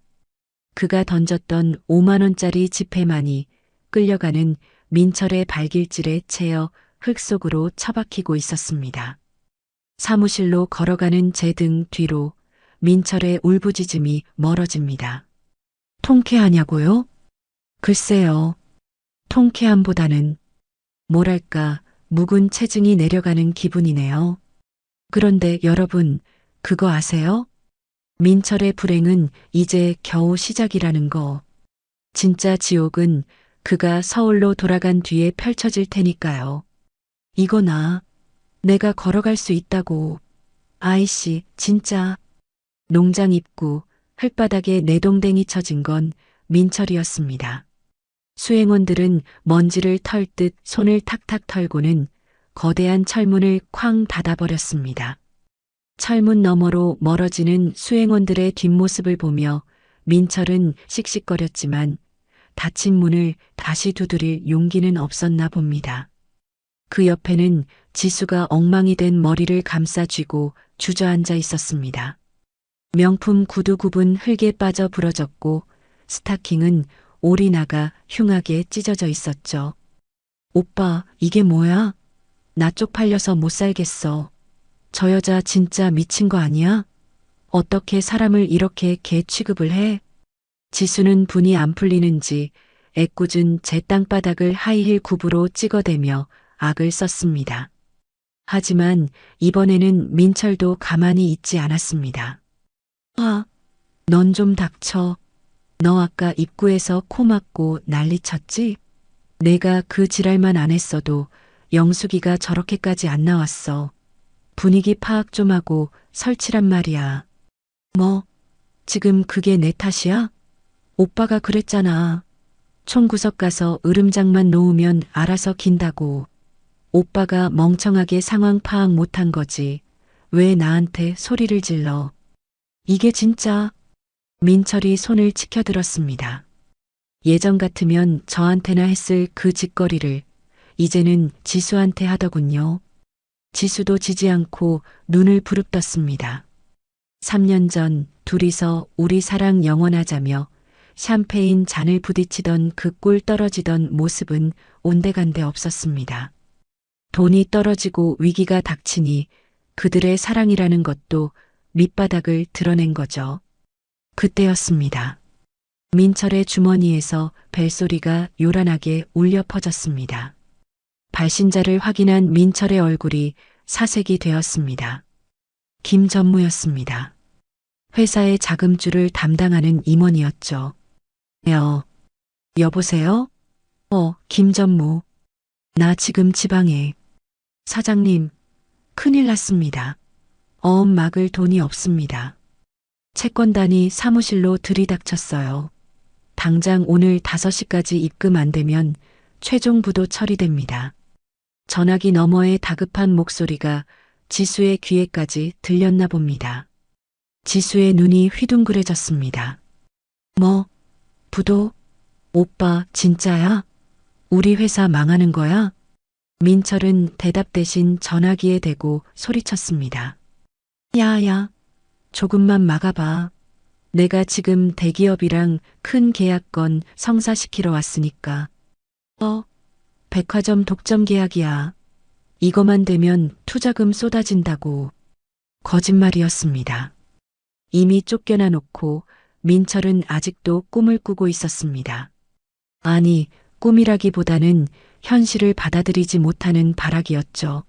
그가 던졌던 5만 원짜리 지폐만이 끌려가는 민철의 발길질에 채여 흙 속으로 처박히고 있었습니다. 사무실로 걸어가는 제 등 뒤로 민철의 울부짖음이 멀어집니다. 통쾌하냐고요? 글쎄요. 통쾌함보다는 뭐랄까 묵은 체증이 내려가는 기분이네요. 그런데 여러분, 그거 아세요? 민철의 불행은 이제 겨우 시작이라는 거. 진짜 지옥은 그가 서울로 돌아간 뒤에 펼쳐질 테니까요. 이거나 내가 걸어갈 수 있다고. 아이씨, 진짜. 농장 입구 흙바닥에 내동댕이 쳐진 건 민철이었습니다. 수행원들은 먼지를 털 듯 손을 탁탁 털고는 거대한 철문을 쾅 닫아버렸습니다. 철문 너머로 멀어지는 수행원들의 뒷모습을 보며 민철은 씩씩거렸지만 닫힌 문을 다시 두드릴 용기는 없었나 봅니다. 그 옆에는 지수가 엉망이 된 머리를 감싸 쥐고 주저앉아 있었습니다. 명품 구두 굽은 흙에 빠져 부러졌고 스타킹은 올이 나가 흉하게 찢어져 있었죠. 오빠, 이게 뭐야? 나 쪽팔려서 못 살겠어. 저 여자 진짜 미친 거 아니야? 어떻게 사람을 이렇게 개 취급을 해? 지수는 분이 안 풀리는지 애꿎은 제 땅바닥을 하이힐 굽으로 찍어대며 악을 썼습니다. 하지만 이번에는 민철도 가만히 있지 않았습니다. 아, 넌 좀 닥쳐. 너 아까 입구에서 코 막고 난리쳤지? 내가 그 지랄만 안 했어도 영숙이가 저렇게까지 안 나왔어. 분위기 파악 좀 하고 설치란 말이야. 뭐, 지금 그게 내 탓이야? 오빠가 그랬잖아. 총구석 가서 으름장만 놓으면 알아서 긴다고. 오빠가 멍청하게 상황 파악 못한 거지. 왜 나한테 소리를 질러? 이게 진짜. 민철이 손을 치켜들었습니다. 예전 같으면 저한테나 했을 그 짓거리를 이제는 지수한테 하더군요. 지수도 지지 않고 눈을 부릅떴습니다. 3년 전 둘이서 우리 사랑 영원하자며 샴페인 잔을 부딪히던 그 꿀 떨어지던 모습은 온데간데 없었습니다. 돈이 떨어지고 위기가 닥치니 그들의 사랑이라는 것도 밑바닥을 드러낸 거죠. 그때였습니다. 민철의 주머니에서 벨소리가 요란하게 울려 퍼졌습니다. 발신자를 확인한 민철의 얼굴이 사색이 되었습니다. 김전무였습니다. 회사의 자금줄을 담당하는 임원이었죠. 여보세요? 김전무. 나 지금 지방에. 사장님, 큰일 났습니다. 막을 돈이 없습니다. 채권단이 사무실로 들이닥쳤어요. 당장 오늘 5시까지 입금 안 되면 최종 부도 처리됩니다. 전화기 너머의 다급한 목소리가 지수의 귀에까지 들렸나 봅니다. 지수의 눈이 휘둥그레졌습니다. 뭐, 부도? 오빠, 진짜야? 우리 회사 망하는 거야? 민철은 대답 대신 전화기에 대고 소리쳤습니다. 야야, 조금만 막아봐. 내가 지금 대기업이랑 큰 계약건 성사시키러 왔으니까. 백화점 독점 계약이야. 이거만 되면 투자금 쏟아진다고. 거짓말이었습니다. 이미 쫓겨나 놓고 민철은 아직도 꿈을 꾸고 있었습니다. 아니, 꿈이라기보다는 현실을 받아들이지 못하는 발악이었죠.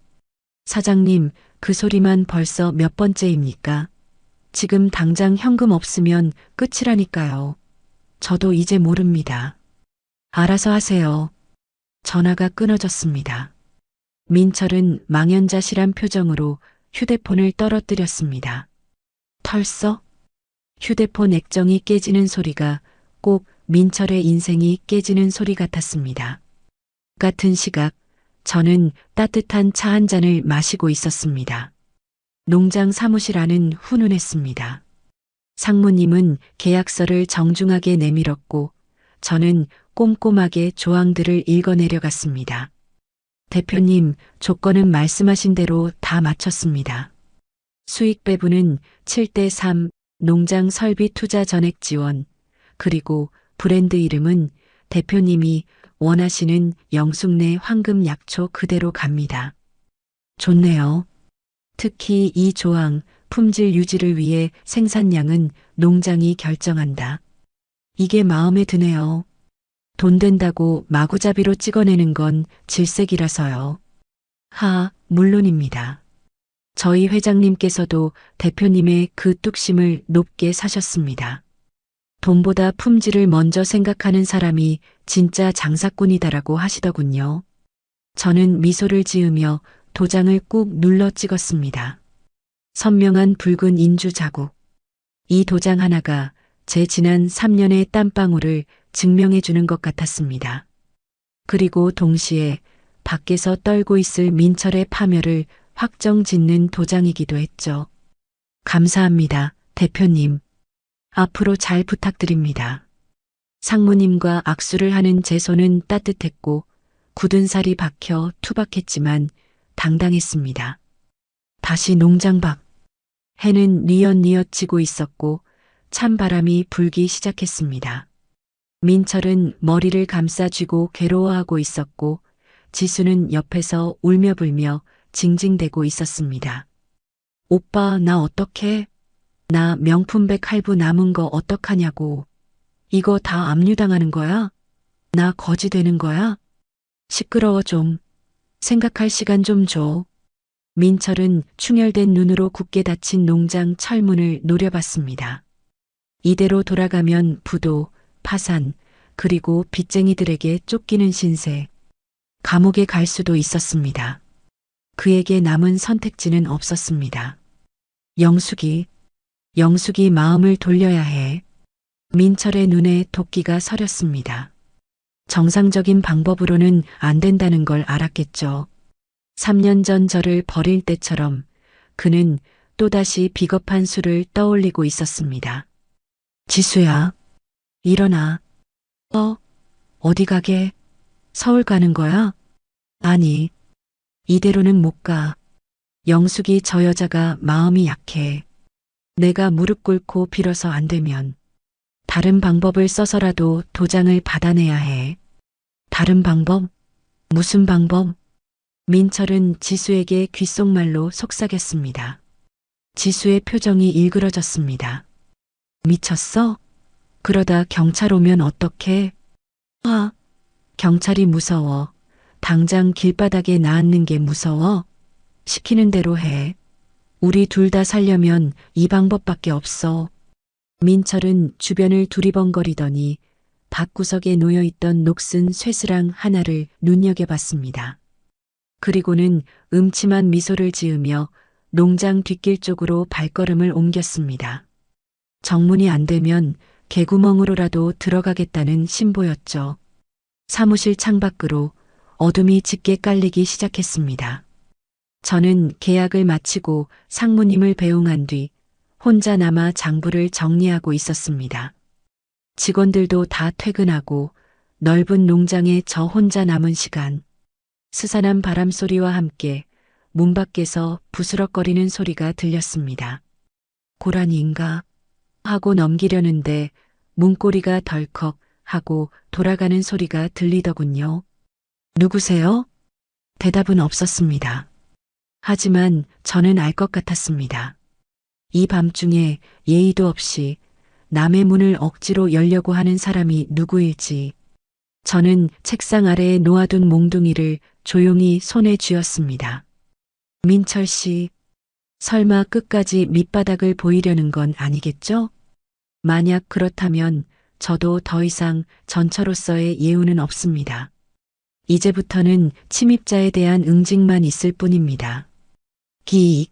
사장님, 그 소리만 벌써 몇 번째입니까? 지금 당장 현금 없으면 끝이라니까요. 저도 이제 모릅니다. 알아서 하세요. 전화가 끊어졌습니다. 민철은 망연자실한 표정으로 휴대폰을 떨어뜨렸습니다. 털썩? 휴대폰 액정이 깨지는 소리가 꼭 민철의 인생이 깨지는 소리 같았습니다. 같은 시각, 저는 따뜻한 차 한 잔을 마시고 있었습니다. 농장 사무실 안은 훈훈했습니다. 상무님은 계약서를 정중하게 내밀었고 저는 꼼꼼하게 조항들을 읽어내려갔습니다. 대표님, 조건은 말씀하신 대로 다 마쳤습니다. 수익 배분은 7대3, 농장 설비 투자 전액 지원, 그리고 브랜드 이름은 대표님이 원하시는 영숙내 황금 약초 그대로 갑니다. 좋네요. 특히 이 조항, 품질 유지를 위해 생산량은 농장이 결정한다. 이게 마음에 드네요. 돈 된다고 마구잡이로 찍어내는 건 질색이라서요. 물론입니다. 저희 회장님께서도 대표님의 그 뚝심을 높게 사셨습니다. 돈보다 품질을 먼저 생각하는 사람이 진짜 장사꾼이다라고 하시더군요. 저는 미소를 지으며 도장을 꾹 눌러 찍었습니다. 선명한 붉은 인주 자국. 이 도장 하나가 제 지난 3년의 땀방울을 증명해 주는 것 같았습니다. 그리고 동시에 밖에서 떨고 있을 민철의 파멸을 확정 짓는 도장이기도 했죠. 감사합니다, 대표님. 앞으로 잘 부탁드립니다. 상무님과 악수를 하는 제 손은 따뜻했고 굳은 살이 박혀 투박했지만 당당했습니다. 다시 농장 밖. 해는 뉘엿뉘엿 지고 있었고 찬바람이 불기 시작했습니다. 민철은 머리를 감싸쥐고 괴로워하고 있었고 지수는 옆에서 울며불며 징징대고 있었습니다. 오빠, 나 어떡해? 나 명품백 할부 남은 거 어떡하냐고. 이거 다 압류당하는 거야? 나 거지 되는 거야? 시끄러워 좀. 생각할 시간 좀 줘. 민철은 충혈된 눈으로 굳게 닫힌 농장 철문을 노려봤습니다. 이대로 돌아가면 부도, 파산, 그리고 빚쟁이들에게 쫓기는 신세. 감옥에 갈 수도 있었습니다. 그에게 남은 선택지는 없었습니다. 영숙이 마음을 돌려야 해. 민철의 눈에 도끼가 서렸습니다. 정상적인 방법으로는 안 된다는 걸 알았겠죠. 3년 전 저를 버릴 때처럼 그는 또다시 비겁한 수를 떠올리고 있었습니다. 지수야, 일어나. 어디 가게? 서울 가는 거야? 아니, 이대로는 못 가. 영숙이 저 여자가 마음이 약해. 내가 무릎 꿇고 빌어서 안 되면 다른 방법을 써서라도 도장을 받아내야 해. 다른 방법? 무슨 방법? 민철은 지수에게 귓속말로 속삭였습니다. 지수의 표정이 일그러졌습니다. 미쳤어? 그러다 경찰 오면 어떡해? 경찰이 무서워. 당장 길바닥에 놔앉는 게 무서워? 시키는 대로 해. 우리 둘 다 살려면 이 방법밖에 없어. 민철은 주변을 두리번거리더니 밭구석에 놓여있던 녹슨 쇠스랑 하나를 눈여겨봤습니다. 그리고는 음침한 미소를 지으며 농장 뒷길 쪽으로 발걸음을 옮겼습니다. 정문이 안 되면 개구멍으로라도 들어가겠다는 신보였죠. 사무실 창밖으로 어둠이 짙게 깔리기 시작했습니다. 저는 계약을 마치고 상무님을 배웅한 뒤 혼자 남아 장부를 정리하고 있었습니다. 직원들도 다 퇴근하고 넓은 농장에 저 혼자 남은 시간. 스산한 바람 소리와 함께 문 밖에서 부스럭거리는 소리가 들렸습니다. 고라니인가? 하고 넘기려는데 문고리가 덜컥 하고 돌아가는 소리가 들리더군요. 누구세요? 대답은 없었습니다. 하지만 저는 알 것 같았습니다. 이 밤중에 예의도 없이 남의 문을 억지로 열려고 하는 사람이 누구일지. 저는 책상 아래에 놓아둔 몽둥이를 조용히 손에 쥐었습니다. 민철 씨, 설마 끝까지 밑바닥을 보이려는 건 아니겠죠? 만약 그렇다면 저도 더 이상 전처로서의 예우는 없습니다. 이제부터는 침입자에 대한 응징만 있을 뿐입니다. 기익.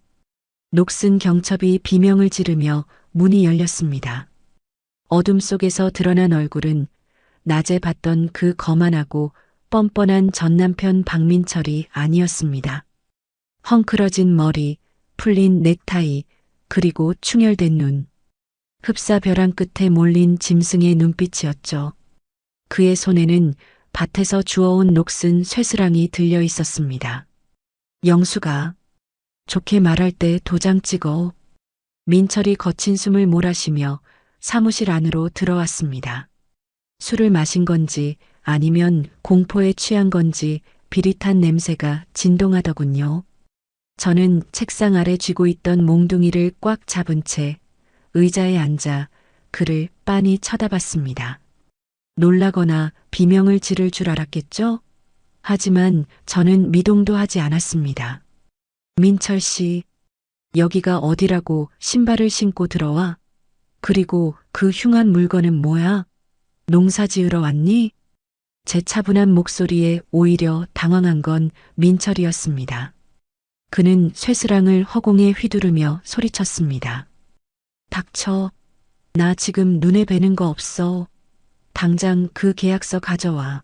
녹슨 경첩이 비명을 지르며 문이 열렸습니다. 어둠 속에서 드러난 얼굴은 낮에 봤던 그 거만하고 뻔뻔한 전남편 박민철이 아니었습니다. 헝클어진 머리, 풀린 넥타이, 그리고 충혈된 눈. 흡사 벼랑 끝에 몰린 짐승의 눈빛이었죠. 그의 손에는 밭에서 주워온 녹슨 쇠스랑이 들려 있었습니다. 영수가 좋게 말할 때 도장 찍어. 민철이 거친 숨을 몰아쉬며 사무실 안으로 들어왔습니다. 술을 마신 건지 아니면 공포에 취한 건지 비릿한 냄새가 진동하더군요. 저는 책상 아래 쥐고 있던 몽둥이를 꽉 잡은 채 의자에 앉아 그를 빤히 쳐다봤습니다. 놀라거나 비명을 지를 줄 알았겠죠? 하지만 저는 미동도 하지 않았습니다. 민철 씨, 여기가 어디라고 신발을 신고 들어와? 그리고 그 흉한 물건은 뭐야? 농사 지으러 왔니? 제 차분한 목소리에 오히려 당황한 건 민철이었습니다. 그는 쇠스랑을 허공에 휘두르며 소리쳤습니다. 닥쳐. 나 지금 눈에 뵈는 거 없어. 당장 그 계약서 가져와.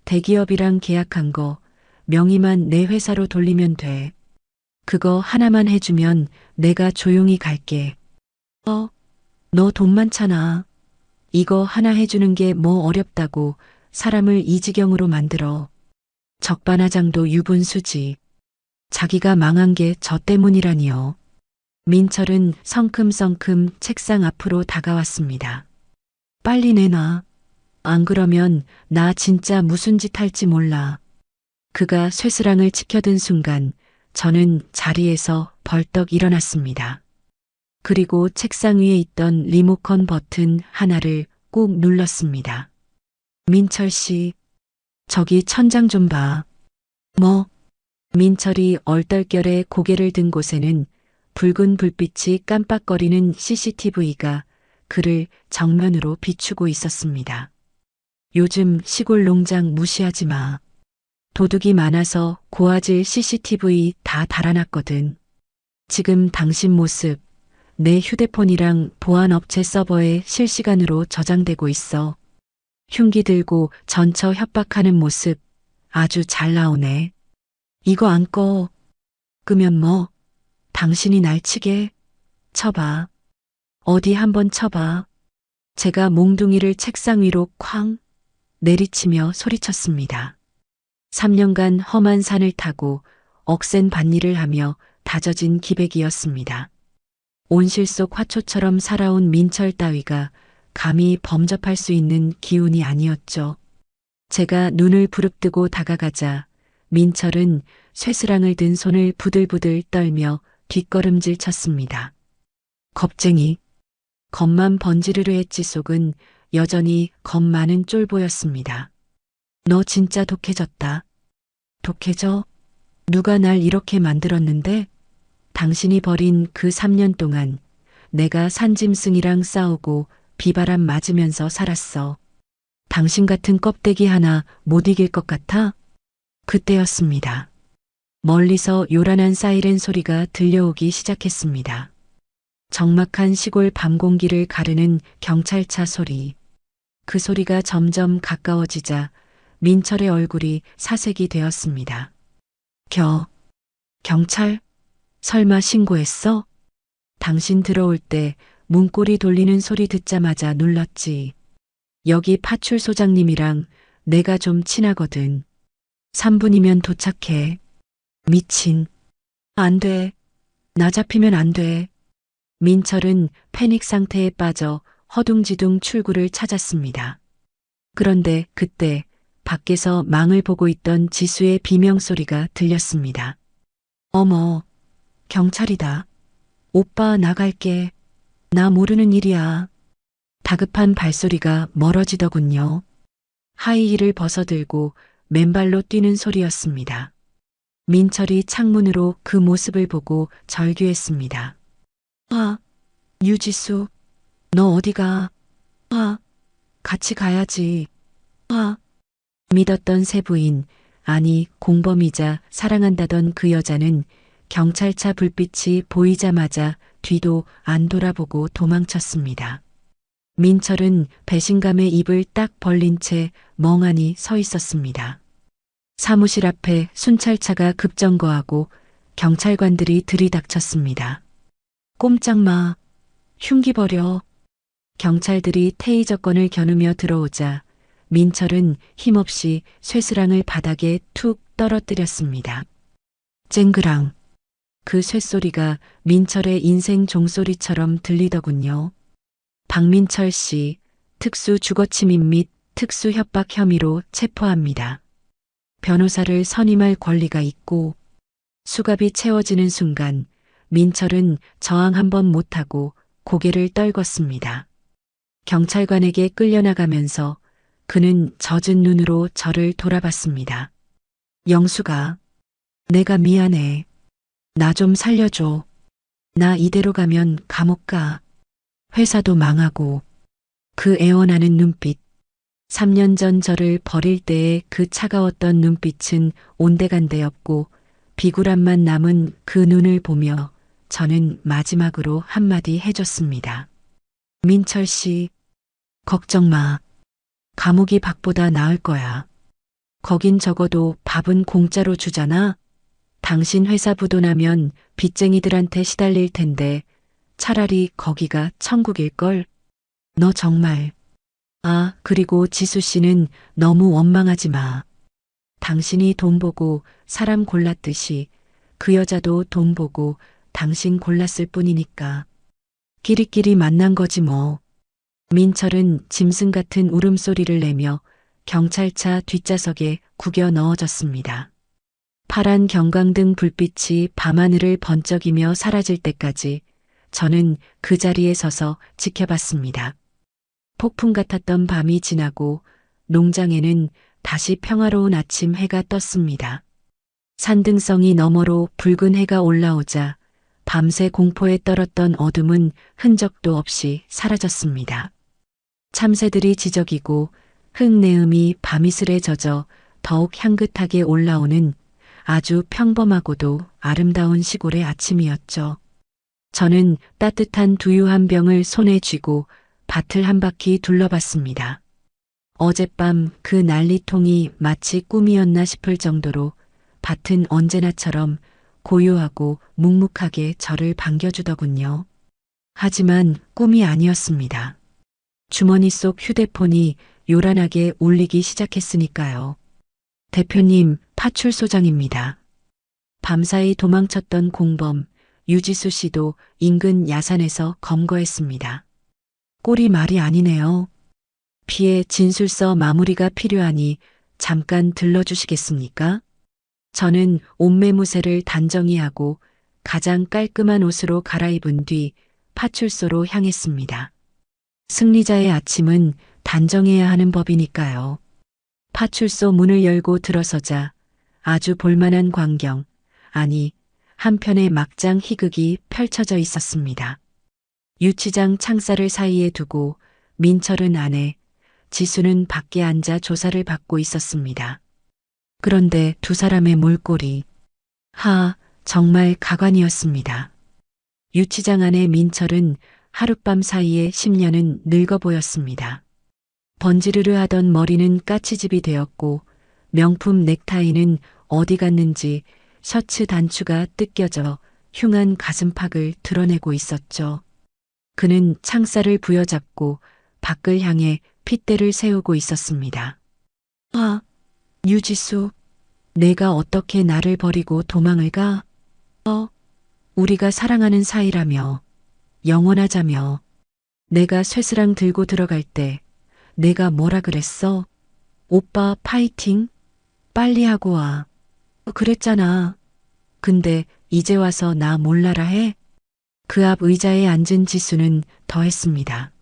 대기업이랑 계약한 거 명의만 내 회사로 돌리면 돼. 그거 하나만 해주면 내가 조용히 갈게. 너 돈 많잖아. 이거 하나 해주는 게 뭐 어렵다고 사람을 이 지경으로 만들어. 적반하장도 유분수지. 자기가 망한 게 저 때문이라니요. 민철은 성큼성큼 책상 앞으로 다가왔습니다. 빨리 내놔. 안 그러면 나 진짜 무슨 짓 할지 몰라. 그가 쇠스랑을 치켜든 순간 저는 자리에서 벌떡 일어났습니다. 그리고 책상 위에 있던 리모컨 버튼 하나를 꾹 눌렀습니다. 민철 씨, 저기 천장 좀 봐. 뭐? 민철이 얼떨결에 고개를 든 곳에는 붉은 불빛이 깜빡거리는 CCTV가 그를 정면으로 비추고 있었습니다. 요즘 시골 농장 무시하지 마. 도둑이 많아서 고화질 CCTV 다 달아놨거든. 지금 당신 모습 내 휴대폰이랑 보안업체 서버에 실시간으로 저장되고 있어. 흉기 들고 전처 협박하는 모습 아주 잘 나오네. 이거 안 꺼. 끄면 뭐? 당신이 날 치게? 쳐봐. 어디 한번 쳐봐. 제가 몽둥이를 책상 위로 쾅 내리치며 소리쳤습니다. 3년간 험한 산을 타고 억센 밭일을 하며 다져진 기백이었습니다. 온실 속 화초처럼 살아온 민철 따위가 감히 범접할 수 있는 기운이 아니었죠. 제가 눈을 부릅뜨고 다가가자 민철은 쇠스랑을 든 손을 부들부들 떨며 뒷걸음질 쳤습니다. 겁쟁이. 겁만 번지르르 했지 속은 여전히 겁 많은 쫄보였습니다. 너 진짜 독해졌다. 독해져? 누가 날 이렇게 만들었는데? 당신이 버린 그 3년 동안 내가 산짐승이랑 싸우고 비바람 맞으면서 살았어. 당신 같은 껍데기 하나 못 이길 것 같아? 그때였습니다. 멀리서 요란한 사이렌 소리가 들려오기 시작했습니다. 적막한 시골 밤 공기를 가르는 경찰차 소리. 그 소리가 점점 가까워지자 민철의 얼굴이 사색이 되었습니다. 경찰? 설마 신고했어? 당신 들어올 때 문고리 돌리는 소리 듣자마자 눌렀지. 여기 파출소장님이랑 내가 좀 친하거든. 3분이면 도착해. 미친. 안 돼. 나 잡히면 안 돼. 민철은 패닉 상태에 빠져 허둥지둥 출구를 찾았습니다. 그런데 그때 밖에서 망을 보고 있던 지수의 비명소리가 들렸습니다. 어머, 경찰이다. 오빠 나갈게. 나 모르는 일이야. 다급한 발소리가 멀어지더군요. 하이힐을 벗어들고 맨발로 뛰는 소리였습니다. 민철이 창문으로 그 모습을 보고 절규했습니다. 유지수, 너 어디가? 같이 가야지. 믿었던 세부인, 아니 공범이자 사랑한다던 그 여자는 경찰차 불빛이 보이자마자 뒤도 안 돌아보고 도망쳤습니다. 민철은 배신감에 입을 딱 벌린 채 멍하니 서 있었습니다. 사무실 앞에 순찰차가 급정거하고 경찰관들이 들이닥쳤습니다. 꼼짝 마. 흉기 버려. 경찰들이 테이저건을 겨누며 들어오자 민철은 힘없이 쇠스랑을 바닥에 툭 떨어뜨렸습니다. 쨍그랑. 그 쇠소리가 민철의 인생 종소리처럼 들리더군요. 박민철 씨, 특수 주거침입 및 특수 협박 혐의로 체포합니다. 변호사를 선임할 권리가 있고. 수갑이 채워지는 순간 민철은 저항 한번 못하고 고개를 떨궜습니다. 경찰관에게 끌려나가면서 그는 젖은 눈으로 저를 돌아봤습니다. 영수가, 내가 미안해. 나 좀 살려줘. 나 이대로 가면 감옥 가. 회사도 망하고. 그 애원하는 눈빛. 3년 전 저를 버릴 때의 그 차가웠던 눈빛은 온데간데였고 비굴함만 남은 그 눈을 보며 저는 마지막으로 한마디 해줬습니다. 민철 씨, 걱정 마. 감옥이 밖보다 나을 거야. 거긴 적어도 밥은 공짜로 주잖아. 당신 회사 부도나면 빚쟁이들한테 시달릴 텐데 차라리 거기가 천국일걸. 너 정말. 아, 그리고 지수 씨는 너무 원망하지 마. 당신이 돈 보고 사람 골랐듯이 그 여자도 돈 보고 당신 골랐을 뿐이니까. 끼리끼리 만난 거지 뭐. 민철은 짐승 같은 울음소리를 내며 경찰차 뒷좌석에 구겨 넣어졌습니다. 파란 경광등 불빛이 밤하늘을 번쩍이며 사라질 때까지 저는 그 자리에 서서 지켜봤습니다. 폭풍 같았던 밤이 지나고 농장에는 다시 평화로운 아침 해가 떴습니다. 산등성이 너머로 붉은 해가 올라오자 밤새 공포에 떨었던 어둠은 흔적도 없이 사라졌습니다. 참새들이 지저귀고 흙내음이 밤이슬에 젖어 더욱 향긋하게 올라오는 아주 평범하고도 아름다운 시골의 아침이었죠. 저는 따뜻한 두유 한 병을 손에 쥐고 밭을 한 바퀴 둘러봤습니다. 어젯밤 그 난리통이 마치 꿈이었나 싶을 정도로 밭은 언제나처럼 고요하고 묵묵하게 저를 반겨주더군요. 하지만 꿈이 아니었습니다. 주머니 속 휴대폰이 요란하게 울리기 시작했으니까요. 대표님, 파출소장입니다. 밤사이 도망쳤던 공범 유지수 씨도 인근 야산에서 검거했습니다. 꼴이 말이 아니네요. 피해 진술서 마무리가 필요하니 잠깐 들러주시겠습니까? 저는 옷매무새를 단정히 하고 가장 깔끔한 옷으로 갈아입은 뒤 파출소로 향했습니다. 승리자의 아침은 단정해야 하는 법이니까요. 파출소 문을 열고 들어서자 아주 볼만한 광경, 아니 한편의 막장 희극이 펼쳐져 있었습니다. 유치장 창살을 사이에 두고 민철은 안에, 지수는 밖에 앉아 조사를 받고 있었습니다. 그런데 두 사람의 몰골이 정말 가관이었습니다. 유치장 안에 민철은 하룻밤 사이에 10년은 늙어 보였습니다. 번지르르 하던 머리는 까치집이 되었고 명품 넥타이는 어디 갔는지 셔츠 단추가 뜯겨져 흉한 가슴팍을 드러내고 있었죠. 그는 창살을 부여잡고 밖을 향해 핏대를 세우고 있었습니다. 유지수, 내가 어떻게 나를 버리고 도망을 가? 우리가 사랑하는 사이라며, 영원하자며. 내가 쇠스랑 들고 들어갈 때 내가 뭐라 그랬어? 오빠 파이팅? 빨리 하고 와. 그랬잖아. 근데 이제 와서 나 몰라라 해? 그 앞 의자에 앉은 지수는 더했습니다.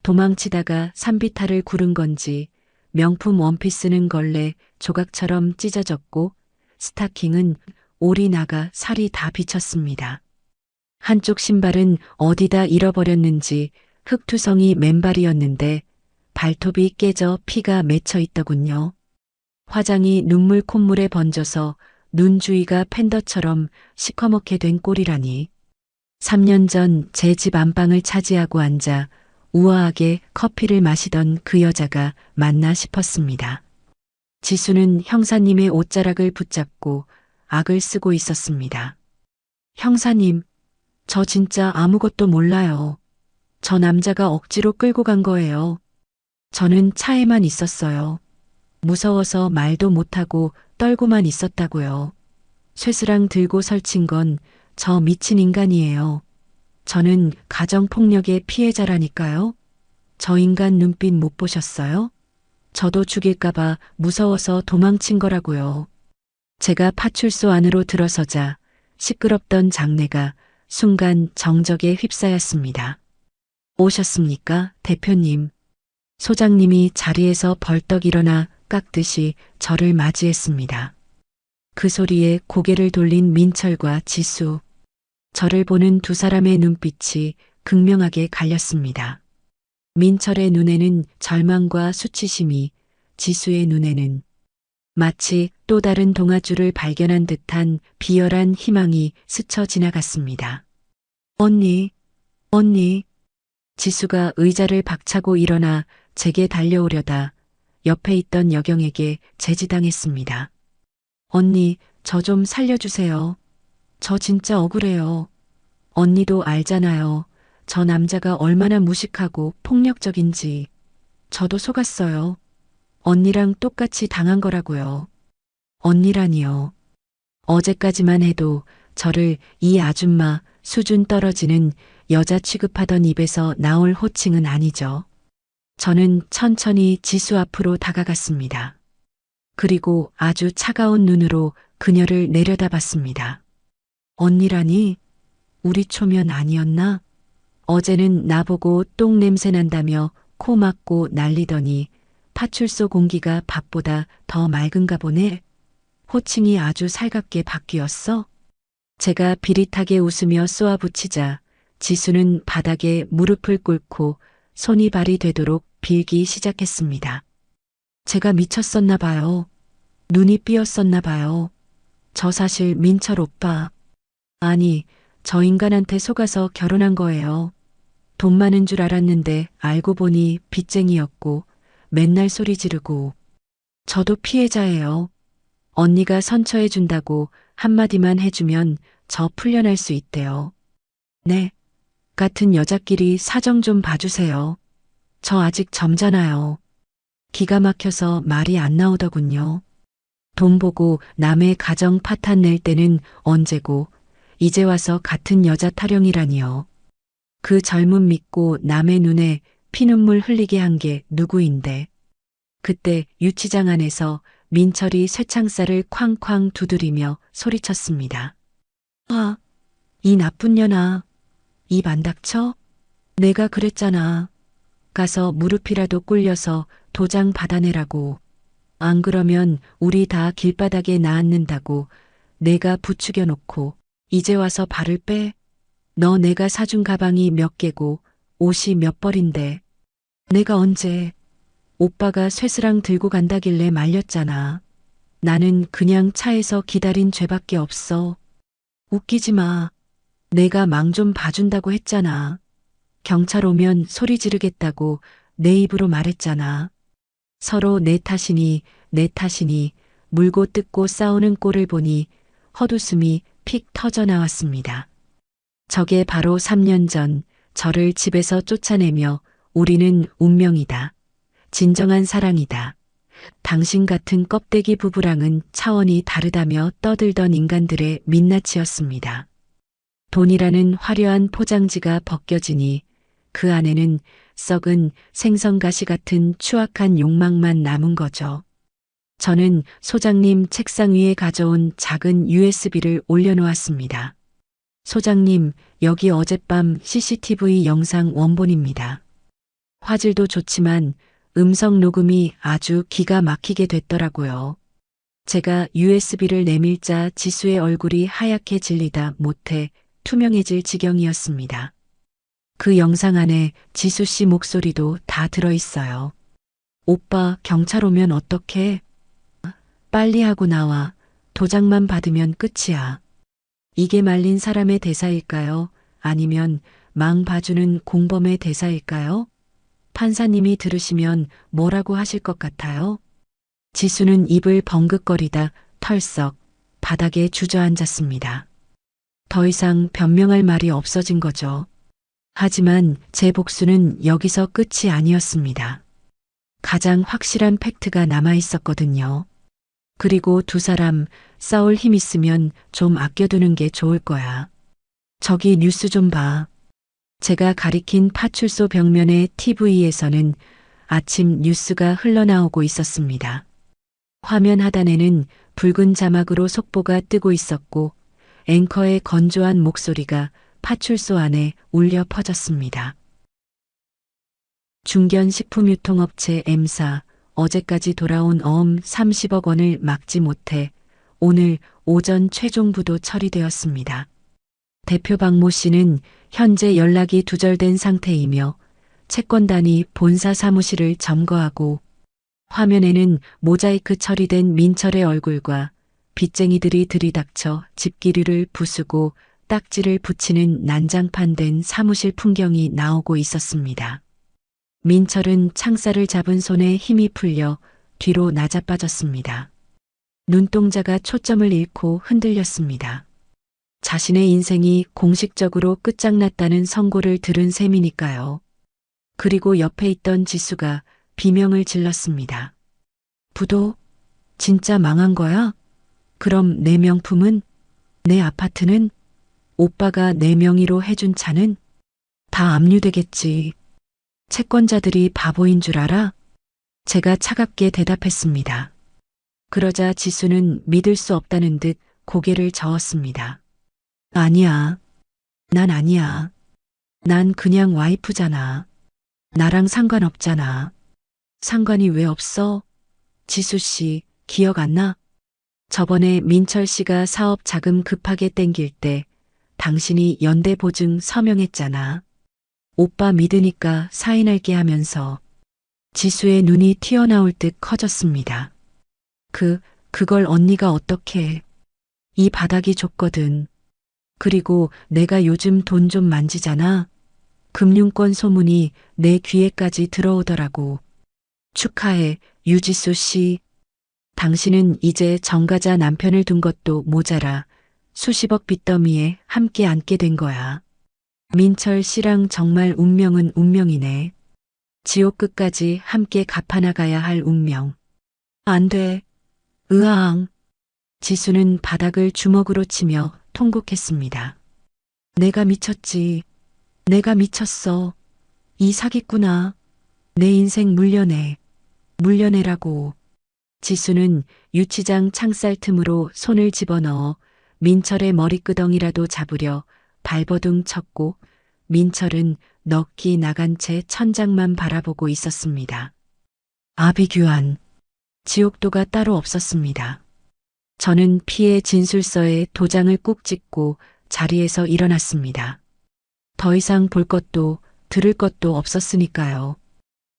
도망치다가 산비탈을 구른 건지 명품 원피스는 걸레 조각처럼 찢어졌고 스타킹은 올이 나가 살이 다 비쳤습니다. 한쪽 신발은 어디다 잃어버렸는지 흙투성이 맨발이었는데 발톱이 깨져 피가 맺혀 있더군요. 화장이 눈물 콧물에 번져서 눈 주위가 팬더처럼 시커멓게 된 꼴이라니. 3년 전 제 집 안방을 차지하고 앉아 우아하게 커피를 마시던 그 여자가 맞나 싶었습니다. 지수는 형사님의 옷자락을 붙잡고 악을 쓰고 있었습니다. 형사님, 저 진짜 아무것도 몰라요. 저 남자가 억지로 끌고 간 거예요. 저는 차에만 있었어요. 무서워서 말도 못하고 떨고만 있었다고요. 쇠스랑 들고 설친 건 저 미친 인간이에요. 저는 가정폭력의 피해자라니까요. 저 인간 눈빛 못 보셨어요? 저도 죽일까봐 무서워서 도망친 거라고요. 제가 파출소 안으로 들어서자 시끄럽던 장내가 순간 정적에 휩싸였습니다. 오셨습니까, 대표님? 소장님이 자리에서 벌떡 일어나 깎듯이 저를 맞이했습니다. 그 소리에 고개를 돌린 민철과 지수. 저를 보는 두 사람의 눈빛이 극명하게 갈렸습니다. 민철의 눈에는 절망과 수치심이, 지수의 눈에는 마치 또 다른 동아줄을 발견한 듯한 비열한 희망이 스쳐 지나갔습니다. 언니, 언니. 지수가 의자를 박차고 일어나 제게 달려오려다 옆에 있던 여경에게 제지당했습니다. 언니, 저 좀 살려주세요. 저 진짜 억울해요. 언니도 알잖아요. 저 남자가 얼마나 무식하고 폭력적인지. 저도 속았어요. 언니랑 똑같이 당한 거라고요. 언니라니요. 어제까지만 해도 저를 이 아줌마 수준 떨어지는 여자 취급하던 입에서 나올 호칭은 아니죠. 저는 천천히 지수 앞으로 다가갔습니다. 그리고 아주 차가운 눈으로 그녀를 내려다봤습니다. 언니라니? 우리 초면 아니었나? 어제는 나보고 똥 냄새 난다며 코 막고 난리더니 파출소 공기가 밥보다 더 맑은가 보네. 호칭이 아주 살갑게 바뀌었어? 제가 비릿하게 웃으며 쏘아붙이자 지수는 바닥에 무릎을 꿇고 손이 발이 되도록 빌기 시작했습니다. 제가 미쳤었나 봐요. 눈이 삐었었나 봐요. 저 사실 민철 오빠. 아니, 저 인간한테 속아서 결혼한 거예요. 돈 많은 줄 알았는데 알고 보니 빚쟁이였고 맨날 소리 지르고. 저도 피해자예요. 언니가 선처해 준다고 한마디만 해주면 저 풀려날 수 있대요. 네. 같은 여자끼리 사정 좀 봐주세요. 저 아직 점잖아요. 기가 막혀서 말이 안 나오더군요. 돈 보고 남의 가정 파탄 낼 때는 언제고 이제 와서 같은 여자 타령이라니요. 그 젊음 믿고 남의 눈에 피눈물 흘리게 한 게 누구인데. 그때 유치장 안에서 민철이 쇠창살을 쾅쾅 두드리며 소리쳤습니다. 아, 이 나쁜 년아. 입 안 닥쳐? 내가 그랬잖아. 가서 무릎이라도 꿇려서 도장 받아내라고. 안 그러면 우리 다 길바닥에 나앉는다고 내가 부추겨 놓고 이제 와서 발을 빼? 너 내가 사준 가방이 몇 개고 옷이 몇 벌인데. 내가 언제 오빠가 쇠스랑 들고 간다길래 말렸잖아. 나는 그냥 차에서 기다린 죄밖에 없어. 웃기지 마. 내가 망 좀 봐준다고 했잖아. 경찰 오면 소리 지르겠다고 내 입으로 말했잖아. 서로 내 탓이니 물고 뜯고 싸우는 꼴을 보니 헛웃음이 픽 터져 나왔습니다. 저게 바로 3년 전 저를 집에서 쫓아내며 우리는 운명이다. 진정한 사랑이다. 당신 같은 껍데기 부부랑은 차원이 다르다며 떠들던 인간들의 민낯이었습니다. 돈이라는 화려한 포장지가 벗겨지니 그 안에는 썩은 생선가시 같은 추악한 욕망만 남은 거죠. 저는 소장님 책상 위에 가져온 작은 USB를 올려놓았습니다. 소장님, 여기 어젯밤 CCTV 영상 원본입니다. 화질도 좋지만 음성 녹음이 아주 기가 막히게 됐더라고요. 제가 USB를 내밀자 지수의 얼굴이 하얗게 질리다 못해 투명해질 지경이었습니다. 그 영상 안에 지수 씨 목소리도 다 들어있어요. 오빠, 경찰 오면 어떡해? 빨리 하고 나와. 도장만 받으면 끝이야. 이게 말린 사람의 대사일까요? 아니면 망 봐주는 공범의 대사일까요? 판사님이 들으시면 뭐라고 하실 것 같아요? 지수는 입을 벙긋거리다 털썩 바닥에 주저앉았습니다. 더 이상 변명할 말이 없어진 거죠. 하지만 제 복수는 여기서 끝이 아니었습니다. 가장 확실한 팩트가 남아 있었거든요. 그리고 두 사람 싸울 힘 있으면 좀 아껴두는 게 좋을 거야. 저기 뉴스 좀 봐. 제가 가리킨 파출소 벽면의 TV에서는 아침 뉴스가 흘러나오고 있었습니다. 화면 하단에는 붉은 자막으로 속보가 뜨고 있었고 앵커의 건조한 목소리가 파출소 안에 울려 퍼졌습니다. 중견식품유통업체 M사 어제까지 돌아온 어음 30억 원을 막지 못해 오늘 오전 최종 부도 처리되었습니다. 대표 박모 씨는 현재 연락이 두절된 상태이며 채권단이 본사 사무실을 점거하고 화면에는 모자이크 처리된 민철의 얼굴과 빚쟁이들이 들이닥쳐 집기류를 부수고 딱지를 붙이는 난장판된 사무실 풍경이 나오고 있었습니다. 민철은 창살을 잡은 손에 힘이 풀려 뒤로 나자빠졌습니다. 눈동자가 초점을 잃고 흔들렸습니다. 자신의 인생이 공식적으로 끝장났다는 선고를 들은 셈이니까요. 그리고 옆에 있던 지수가 비명을 질렀습니다. 부도? 진짜 망한 거야? 그럼 내 명품은? 내 아파트는? 오빠가 내 명의로 해준 차는? 다 압류되겠지. 채권자들이 바보인 줄 알아? 제가 차갑게 대답했습니다. 그러자 지수는 믿을 수 없다는 듯 고개를 저었습니다. 아니야. 난 아니야. 난 그냥 와이프잖아. 나랑 상관없잖아. 상관이 왜 없어? 지수 씨, 기억 안 나? 저번에 민철 씨가 사업 자금 급하게 땡길 때 당신이 연대보증 서명했잖아. 오빠 믿으니까 사인할게 하면서. 지수의 눈이 튀어나올 듯 커졌습니다. 그걸 언니가 어떻게 해? 이 바닥이 좁거든. 그리고 내가 요즘 돈 좀 만지잖아. 금융권 소문이 내 귀에까지 들어오더라고. 축하해, 유지수 씨. 당신은 이제 정가자 남편을 둔 것도 모자라 수십억 빚더미에 함께 앉게 된 거야. 민철 씨랑 정말 운명은 운명이네. 지옥 끝까지 함께 갚아나가야 할 운명. 안 돼. 으앙. 지수는 바닥을 주먹으로 치며 통곡했습니다. 내가 미쳤지. 내가 미쳤어. 이 사기꾼아. 내 인생 물려내. 물려내라고. 지수는 유치장 창살 틈으로 손을 집어넣어 민철의 머리끄덩이라도 잡으려 발버둥 쳤고 민철은 넋이 나간 채 천장만 바라보고 있었습니다. 아비규환. 지옥도가 따로 없었습니다. 저는 피해 진술서에 도장을 꾹 찍고 자리에서 일어났습니다. 더 이상 볼 것도 들을 것도 없었으니까요.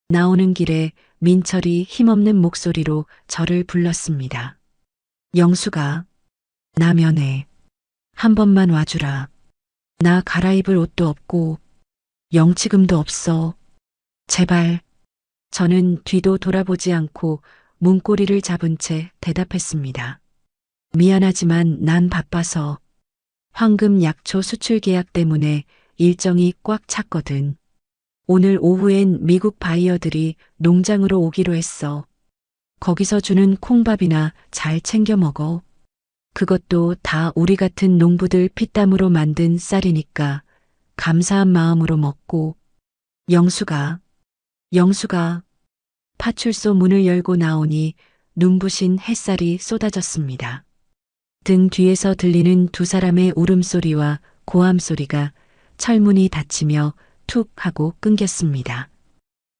나오는 길에 민철이 힘없는 목소리로 저를 불렀습니다. 영수가, 나 면회. 한 번만 와주라. 나 갈아입을 옷도 없고 영치금도 없어. 제발. 저는 뒤도 돌아보지 않고 문고리를 잡은 채 대답했습니다. 미안하지만 난 바빠서. 황금 약초 수출 계약 때문에 일정이 꽉 찼거든. 오늘 오후엔 미국 바이어들이 농장으로 오기로 했어. 거기서 주는 콩밥이나 잘 챙겨 먹어. 그것도 다 우리 같은 농부들 피땀으로 만든 쌀이니까 감사한 마음으로 먹고. 영수가. 파출소 문을 열고 나오니 눈부신 햇살이 쏟아졌습니다. 등 뒤에서 들리는 두 사람의 울음소리와 고함소리가 철문이 닫히며 툭 하고 끊겼습니다.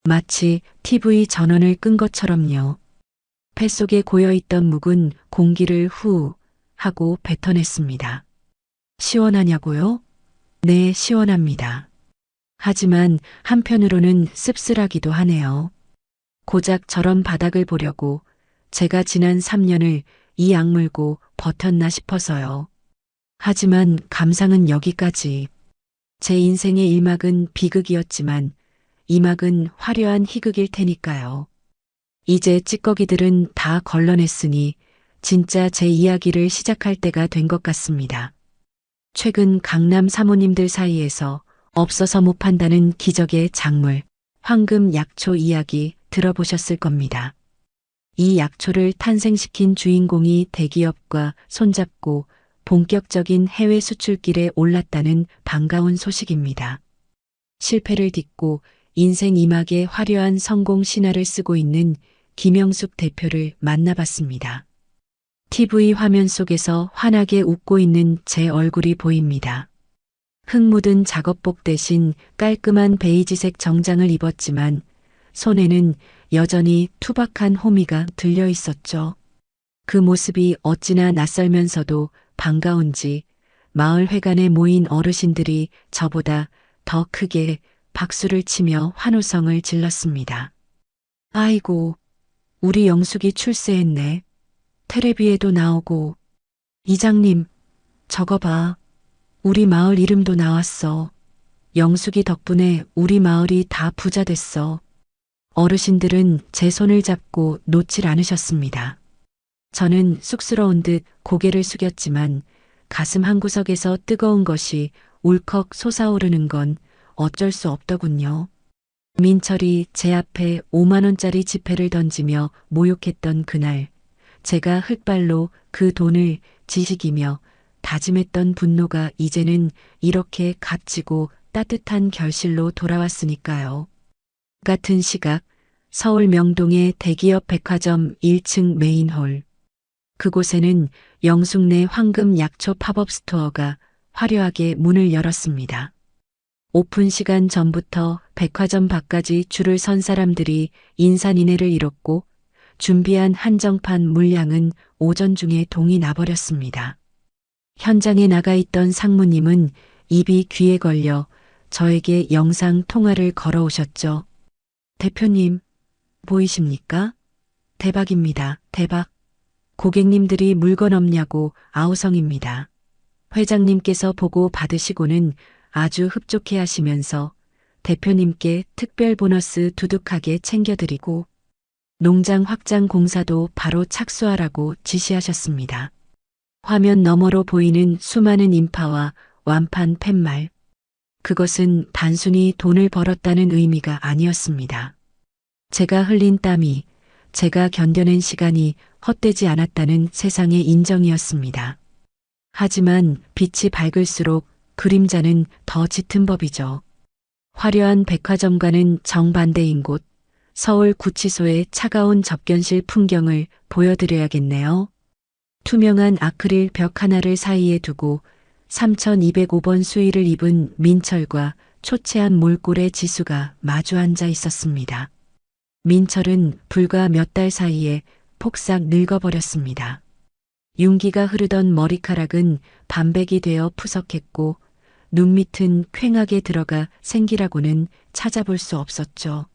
마치 TV 전원을 끈 것처럼요. 뱃속에 고여있던 묵은 공기를 후 하고 뱉어냈습니다. 시원하냐고요? 네, 시원합니다. 하지만 한편으로는 씁쓸하기도 하네요. 고작 저런 바닥을 보려고 제가 지난 3년을 이 악물고 버텼나 싶어서요. 하지만 감상은 여기까지. 제 인생의 1막은 비극이었지만 2막은 화려한 희극일 테니까요. 이제 찌꺼기들은 다 걸러냈으니 진짜 제 이야기를 시작할 때가 된 것 같습니다. 최근 강남 사모님들 사이에서 없어서 못 판다는 기적의 작물, 황금 약초 이야기 들어보셨을 겁니다. 이 약초를 탄생시킨 주인공이 대기업과 손잡고 본격적인 해외 수출길에 올랐다는 반가운 소식입니다. 실패를 딛고 인생 2막의 화려한 성공 신화를 쓰고 있는 김영숙 대표를 만나봤습니다. TV 화면 속에서 환하게 웃고 있는 제 얼굴이 보입니다. 흙 묻은 작업복 대신 깔끔한 베이지색 정장을 입었지만 손에는 여전히 투박한 호미가 들려 있었죠. 그 모습이 어찌나 낯설면서도 반가운지 마을 회관에 모인 어르신들이 저보다 더 크게 박수를 치며 환호성을 질렀습니다. 아이고, 우리 영숙이 출세했네. 텔레비에도 나오고. 이장님, 저거 봐. 우리 마을 이름도 나왔어. 영숙이 덕분에 우리 마을이 다 부자 됐어. 어르신들은 제 손을 잡고 놓질 않으셨습니다. 저는 쑥스러운 듯 고개를 숙였지만 가슴 한구석에서 뜨거운 것이 울컥 솟아오르는 건 어쩔 수 없더군요. 민철이 제 앞에 5만 원짜리 지폐를 던지며 모욕했던 그날, 제가 흙발로 그 돈을 지식이며 다짐했던 분노가 이제는 이렇게 값지고 따뜻한 결실로 돌아왔으니까요. 같은 시각 서울 명동의 대기업 백화점 1층 메인홀. 그곳에는 영숙네 황금 약초 팝업 스토어가 화려하게 문을 열었습니다. 오픈 시간 전부터 백화점 밖까지 줄을 선 사람들이 인산인해를 이뤘고 준비한 한정판 물량은 오전 중에 동이 나버렸습니다. 현장에 나가 있던 상무님은 입이 귀에 걸려 저에게 영상 통화를 걸어오셨죠. 대표님, 보이십니까? 대박입니다. 대박. 고객님들이 물건 없냐고 아우성입니다. 회장님께서 보고 받으시고는 아주 흡족해 하시면서 대표님께 특별 보너스 두둑하게 챙겨드리고 농장 확장 공사도 바로 착수하라고 지시하셨습니다. 화면 너머로 보이는 수많은 인파와 완판 팻말. 그것은 단순히 돈을 벌었다는 의미가 아니었습니다. 제가 흘린 땀이, 제가 견뎌낸 시간이 헛되지 않았다는 세상의 인정이었습니다. 하지만 빛이 밝을수록 그림자는 더 짙은 법이죠. 화려한 백화점과는 정반대인 곳, 서울 구치소의 차가운 접견실 풍경을 보여드려야겠네요. 투명한 아크릴 벽 하나를 사이에 두고 3205번 수의를 입은 민철과 초췌한 몰골의 지수가 마주 앉아 있었습니다. 민철은 불과 몇 달 사이에 폭삭 늙어버렸습니다. 윤기가 흐르던 머리카락은 반백이 되어 푸석했고 눈밑은 퀭하게 들어가 생기라고는 찾아볼 수 없었죠.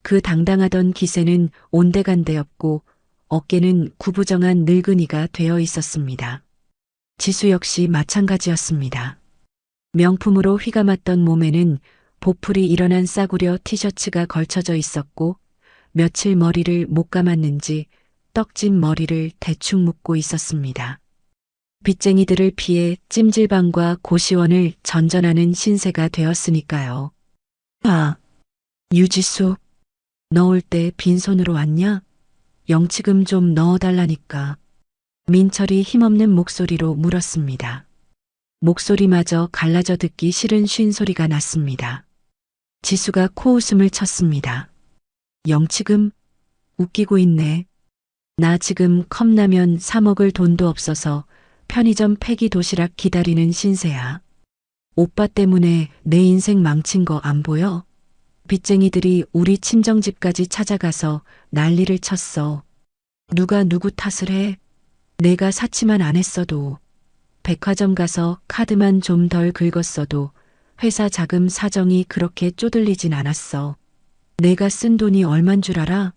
그 당당하던 기세는 온데간데 없고 어깨는 구부정한 늙은이가 되어 있었습니다. 지수 역시 마찬가지였습니다. 명품으로 휘감았던 몸에는 보풀이 일어난 싸구려 티셔츠가 걸쳐져 있었고 며칠 머리를 못 감았는지 떡진 머리를 대충 묶고 있었습니다. 빚쟁이들을 피해 찜질방과 고시원을 전전하는 신세가 되었으니까요. 아, 유지수, 너 올 때 빈손으로 왔냐? 영치금 좀 넣어달라니까. 민철이 힘없는 목소리로 물었습니다. 목소리마저 갈라져 듣기 싫은 쉰소리가 났습니다. 지수가 코웃음을 쳤습니다. 영치금? 웃기고 있네. 나 지금 컵라면 사 먹을 돈도 없어서 편의점 폐기 도시락 기다리는 신세야. 오빠 때문에 내 인생 망친 거 안 보여? 빚쟁이들이 우리 친정집까지 찾아가서 난리를 쳤어. 누가 누구 탓을 해? 내가 사치만 안 했어도, 백화점 가서 카드만 좀 덜 긁었어도 회사 자금 사정이 그렇게 쪼들리진 않았어. 내가 쓴 돈이 얼만 줄 알아?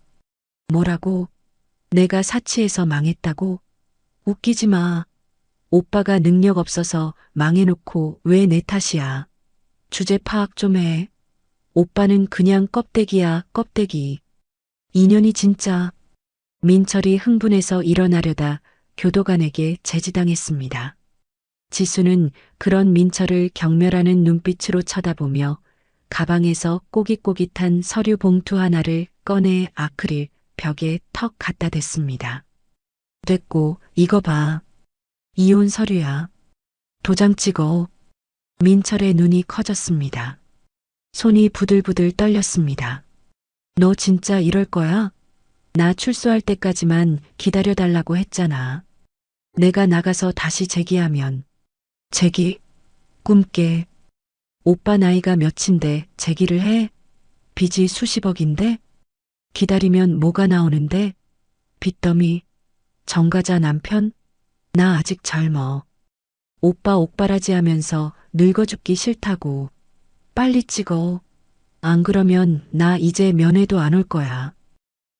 뭐라고? 내가 사치해서 망했다고? 웃기지 마. 오빠가 능력 없어서 망해놓고 왜 내 탓이야. 주제 파악 좀 해. 오빠는 그냥 껍데기야, 껍데기. 인연이 진짜. 민철이 흥분해서 일어나려다 교도관에게 제지당했습니다. 지수는 그런 민철을 경멸하는 눈빛으로 쳐다보며 가방에서 꼬깃꼬깃한 서류 봉투 하나를 꺼내 아크릴 벽에 턱 갖다 댔습니다. 됐고, 이거 봐. 이혼 서류야. 도장 찍어. 민철의 눈이 커졌습니다. 손이 부들부들 떨렸습니다. 너 진짜 이럴 거야? 나 출소할 때까지만 기다려달라고 했잖아. 내가 나가서 다시 재기하면. 재기? 꿈깨. 오빠 나이가 몇인데 재기를 해? 빚이 수십억인데? 기다리면 뭐가 나오는데? 빚더미. 정가자 남편? 나 아직 젊어. 오빠 옥바라지 하면서 늙어 죽기 싫다고. 빨리 찍어. 안 그러면 나 이제 면회도 안 올 거야.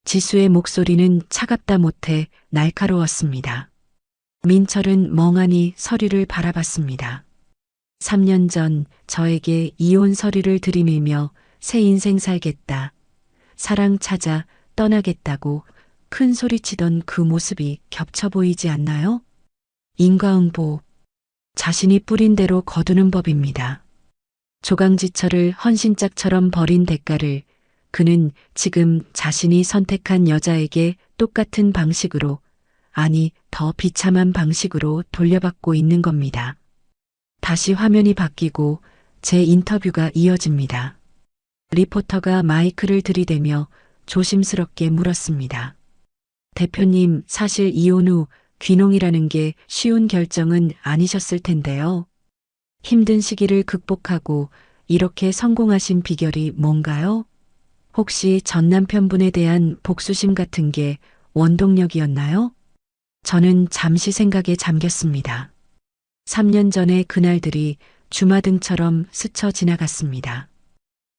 지수의 목소리는 차갑다 못해 날카로웠습니다. 민철은 멍하니 서류를 바라봤습니다. 3년 전 저에게 이혼 서류를 들이밀며 새 인생 살겠다. 사랑 찾아 떠나겠다고 큰 소리치던 그 모습이 겹쳐 보이지 않나요? 인과응보. 자신이 뿌린 대로 거두는 법입니다. 조강지철을 헌신짝처럼 버린 대가를 그는 지금 자신이 선택한 여자에게 똑같은 방식으로, 아니 더 비참한 방식으로 돌려받고 있는 겁니다. 다시 화면이 바뀌고 제 인터뷰가 이어집니다. 리포터가 마이크를 들이대며 조심스럽게 물었습니다. 대표님, 사실 이혼 후 귀농이라는 게 쉬운 결정은 아니셨을 텐데요. 힘든 시기를 극복하고 이렇게 성공하신 비결이 뭔가요? 혹시 전 남편분에 대한 복수심 같은 게 원동력이었나요? 저는 잠시 생각에 잠겼습니다. 3년 전의 그날들이 주마등처럼 스쳐 지나갔습니다.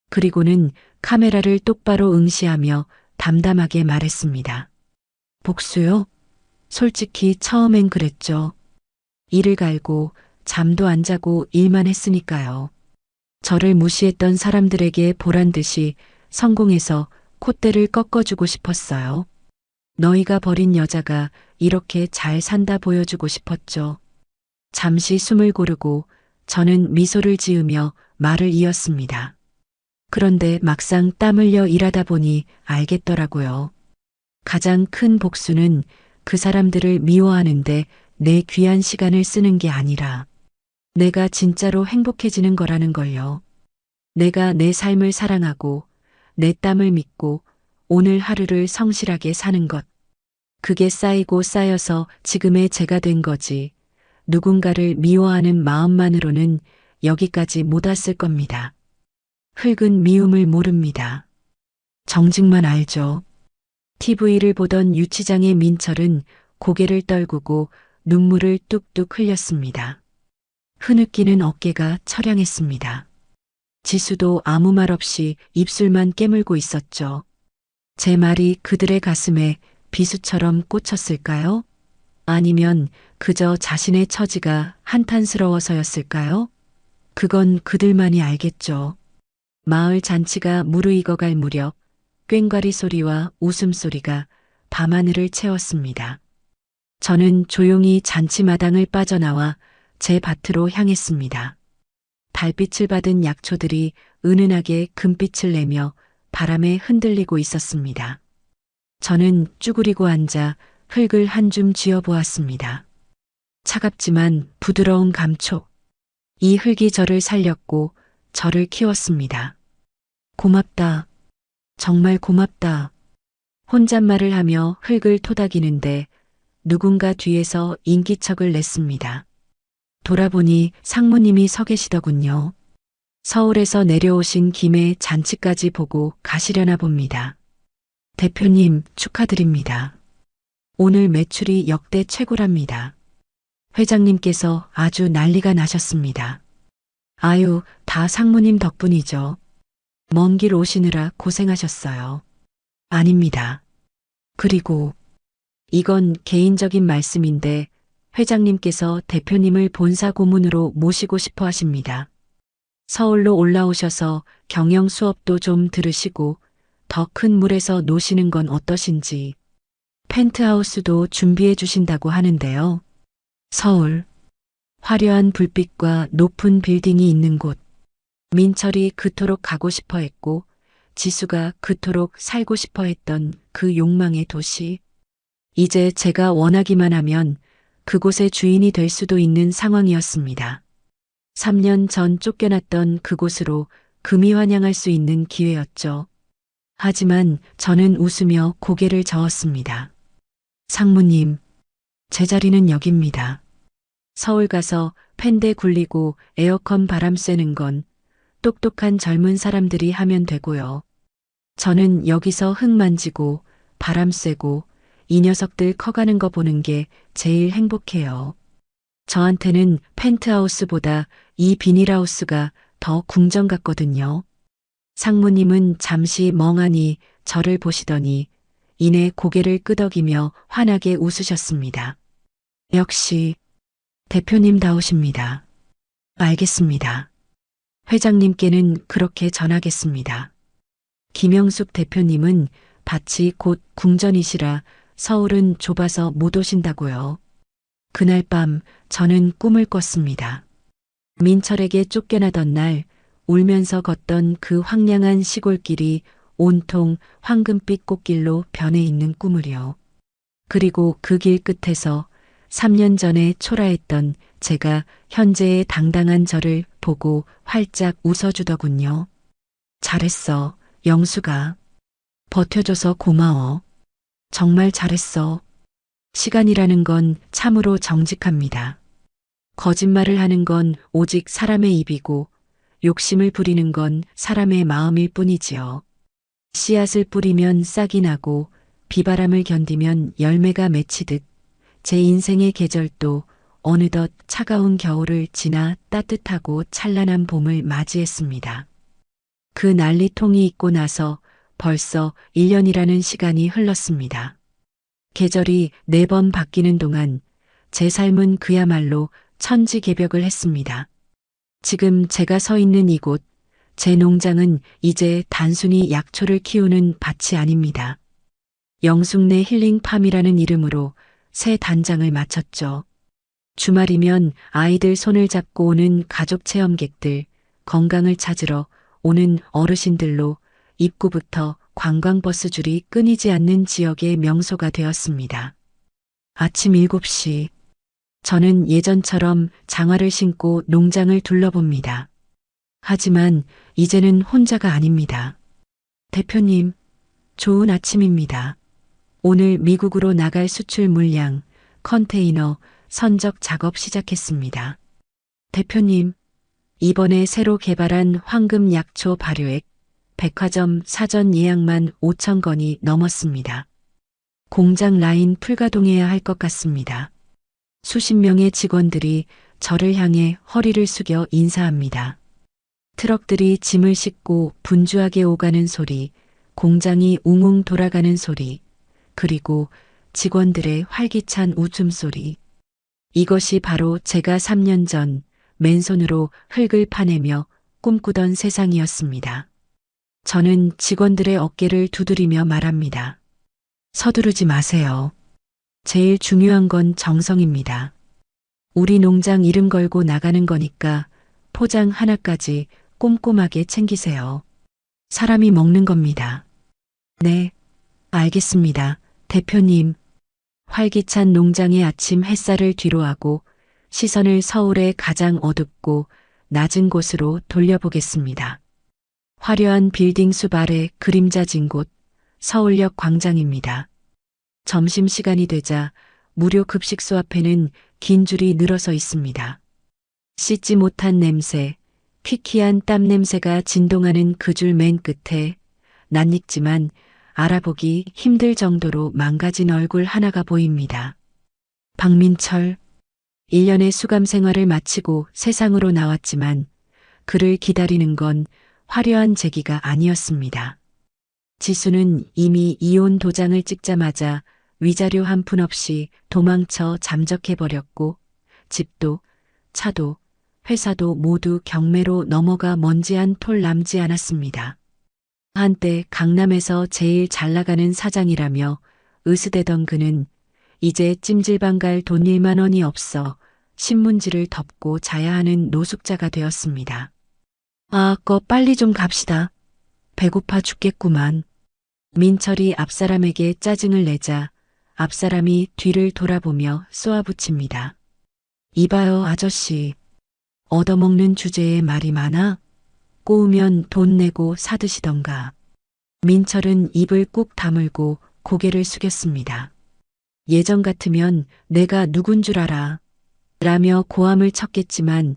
그리고는 카메라를 똑바로 응시하며 담담하게 말했습니다. 복수요? 솔직히 처음엔 그랬죠. 이를 갈고 잠도 안 자고 일만 했으니까요. 저를 무시했던 사람들에게 보란 듯이 성공해서 콧대를 꺾어주고 싶었어요. 너희가 버린 여자가 이렇게 잘 산다 보여주고 싶었죠. 잠시 숨을 고르고 저는 미소를 지으며 말을 이었습니다. 그런데 막상 땀 흘려 일하다 보니 알겠더라고요. 가장 큰 복수는 그 사람들을 미워하는데 내 귀한 시간을 쓰는 게 아니라 내가 진짜로 행복해지는 거라는 걸요. 내가 내 삶을 사랑하고 내 땀을 믿고 오늘 하루를 성실하게 사는 것. 그게 쌓이고 쌓여서 지금의 제가 된 거지. 누군가를 미워하는 마음만으로는 여기까지 못 왔을 겁니다. 흙은 미움을 모릅니다. 정직만 알죠. TV를 보던 유치장의 민철은 고개를 떨구고 눈물을 뚝뚝 흘렸습니다. 흐느끼는 어깨가 처량했습니다. 지수도 아무 말 없이 입술만 깨물고 있었죠. 제 말이 그들의 가슴에 비수처럼 꽂혔을까요? 아니면 그저 자신의 처지가 한탄스러워서였을까요? 그건 그들만이 알겠죠. 마을 잔치가 무르익어갈 무렵 꽹과리 소리와 웃음소리가 밤하늘을 채웠습니다. 저는 조용히 잔치마당을 빠져나와 제 밭으로 향했습니다. 달빛을 받은 약초들이 은은하게 금빛을 내며 바람에 흔들리고 있었습니다. 저는 쭈그리고 앉아 흙을 한 줌 쥐어보았습니다. 차갑지만 부드러운 감촉. 이 흙이 저를 살렸고 저를 키웠습니다. 고맙다. 정말 고맙다. 혼잣말을 하며 흙을 토닥이는데 누군가 뒤에서 인기척을 냈습니다. 돌아보니 상무님이 서 계시더군요. 서울에서 내려오신 김에 잔치까지 보고 가시려나 봅니다. 대표님, 축하드립니다. 오늘 매출이 역대 최고랍니다. 회장님께서 아주 난리가 나셨습니다. 아유, 다 상무님 덕분이죠. 먼 길 오시느라 고생하셨어요. 아닙니다. 그리고 이건 개인적인 말씀인데 회장님께서 대표님을 본사 고문으로 모시고 싶어 하십니다. 서울로 올라오셔서 경영 수업도 좀 들으시고 더 큰 물에서 노시는 건 어떠신지. 펜트하우스도 준비해 주신다고 하는데요. 서울. 화려한 불빛과 높은 빌딩이 있는 곳. 민철이 그토록 가고 싶어 했고 지수가 그토록 살고 싶어 했던 그 욕망의 도시. 이제 제가 원하기만 하면 그곳의 주인이 될 수도 있는 상황이었습니다. 3년 전 쫓겨났던 그곳으로 금이 환영할 수 있는 기회였죠. 하지만 저는 웃으며 고개를 저었습니다. 상무님, 제 자리는 여기입니다. 서울 가서 팬대 굴리고 에어컨 바람 쐬는 건 똑똑한 젊은 사람들이 하면 되고요. 저는 여기서 흙 만지고 바람 쐬고 이 녀석들 커가는 거 보는 게 제일 행복해요. 저한테는 펜트하우스보다 이 비닐하우스가 더 궁전 같거든요. 상무님은 잠시 멍하니 저를 보시더니 이내 고개를 끄덕이며 환하게 웃으셨습니다. 역시 대표님다우십니다. 알겠습니다. 회장님께는 그렇게 전하겠습니다. 김영숙 대표님은 밭이 곧 궁전이시라 서울은 좁아서 못 오신다고요. 그날 밤 저는 꿈을 꿨습니다. 민철에게 쫓겨나던 날 울면서 걷던 그 황량한 시골길이 온통 황금빛 꽃길로 변해 있는 꿈을요. 그리고 그 길 끝에서 3년 전에 초라했던 제가 현재의 당당한 저를 보고 활짝 웃어주더군요. 잘했어, 영수가. 버텨줘서 고마워. 정말 잘했어. 시간이라는 건 참으로 정직합니다. 거짓말을 하는 건 오직 사람의 입이고 욕심을 부리는 건 사람의 마음일 뿐이지요. 씨앗을 뿌리면 싹이 나고 비바람을 견디면 열매가 맺히듯 제 인생의 계절도 어느덧 차가운 겨울을 지나 따뜻하고 찬란한 봄을 맞이했습니다. 그 난리통이 있고 나서 벌써 1년이라는 시간이 흘렀습니다. 계절이 4번 바뀌는 동안 제 삶은 그야말로 천지개벽을 했습니다. 지금 제가 서 있는 이곳, 제 농장은 이제 단순히 약초를 키우는 밭이 아닙니다. 영숙내 힐링팜이라는 이름으로 새 단장을 마쳤죠. 주말이면 아이들 손을 잡고 오는 가족 체험객들, 건강을 찾으러 오는 어르신들로 입구부터 관광버스 줄이 끊이지 않는 지역의 명소가 되었습니다. 아침 7시, 저는 예전처럼 장화를 신고 농장을 둘러봅니다. 하지만 이제는 혼자가 아닙니다. 대표님, 좋은 아침입니다. 오늘 미국으로 나갈 수출 물량, 컨테이너, 선적 작업 시작했습니다. 대표님, 이번에 새로 개발한 황금 약초 발효액, 백화점 사전 예약만 5천 건이 넘었습니다. 공장 라인 풀가동해야 할 것 같습니다. 수십 명의 직원들이 저를 향해 허리를 숙여 인사합니다. 트럭들이 짐을 싣고 분주하게 오가는 소리, 공장이 웅웅 돌아가는 소리, 그리고 직원들의 활기찬 웃음소리. 이것이 바로 제가 3년 전 맨손으로 흙을 파내며 꿈꾸던 세상이었습니다. 저는 직원들의 어깨를 두드리며 말합니다. 서두르지 마세요. 제일 중요한 건 정성입니다. 우리 농장 이름 걸고 나가는 거니까 포장 하나까지 꼼꼼하게 챙기세요. 사람이 먹는 겁니다. 네, 알겠습니다. 대표님. 활기찬 농장의 아침 햇살을 뒤로하고 시선을 서울의 가장 어둡고 낮은 곳으로 돌려보겠습니다. 화려한 빌딩 숲 아래 그림자진 곳, 서울역 광장입니다. 점심시간이 되자 무료 급식소 앞에는 긴 줄이 늘어서 있습니다. 씻지 못한 냄새, 퀴퀴한 땀 냄새가 진동하는 그 줄 맨 끝에 낯익지만 알아보기 힘들 정도로 망가진 얼굴 하나가 보입니다. 박민철, 1년의 수감 생활을 마치고 세상으로 나왔지만 그를 기다리는 건 화려한 재기가 아니었습니다. 지수는 이미 이혼 도장을 찍자마자 위자료 한 푼 없이 도망쳐 잠적해버렸고 집도 차도 회사도 모두 경매로 넘어가 먼지 한 톨 남지 않았습니다. 한때 강남에서 제일 잘 나가는 사장이라며 으스대던 그는 이제 찜질방 갈 돈 1만 원이 없어 신문지를 덮고 자야 하는 노숙자가 되었습니다. 빨리 좀 갑시다. 배고파 죽겠구만. 민철이 앞사람에게 짜증을 내자 앞사람이 뒤를 돌아보며 쏘아붙입니다. 이봐요 아저씨. 얻어먹는 주제에 말이 많아? 꼬우면 돈 내고 사드시던가. 민철은 입을 꾹 다물고 고개를 숙였습니다. 예전 같으면 내가 누군 줄 알아. 라며 고함을 쳤겠지만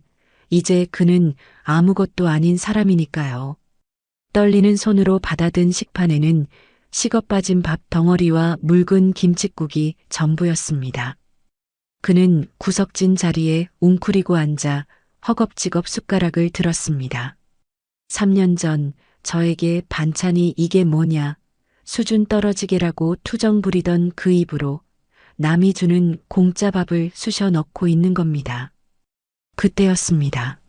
이제 그는 아무것도 아닌 사람이니까요. 떨리는 손으로 받아든 식판에는 식어 빠진 밥 덩어리와 묽은 김칫국이 전부였습니다. 그는 구석진 자리에 웅크리고 앉아 허겁지겁 숟가락을 들었습니다. 3년 전 저에게 반찬이 이게 뭐냐 수준 떨어지게라고 투정 부리던 그 입으로 남이 주는 공짜 밥을 쑤셔 넣고 있는 겁니다. 그때였습니다.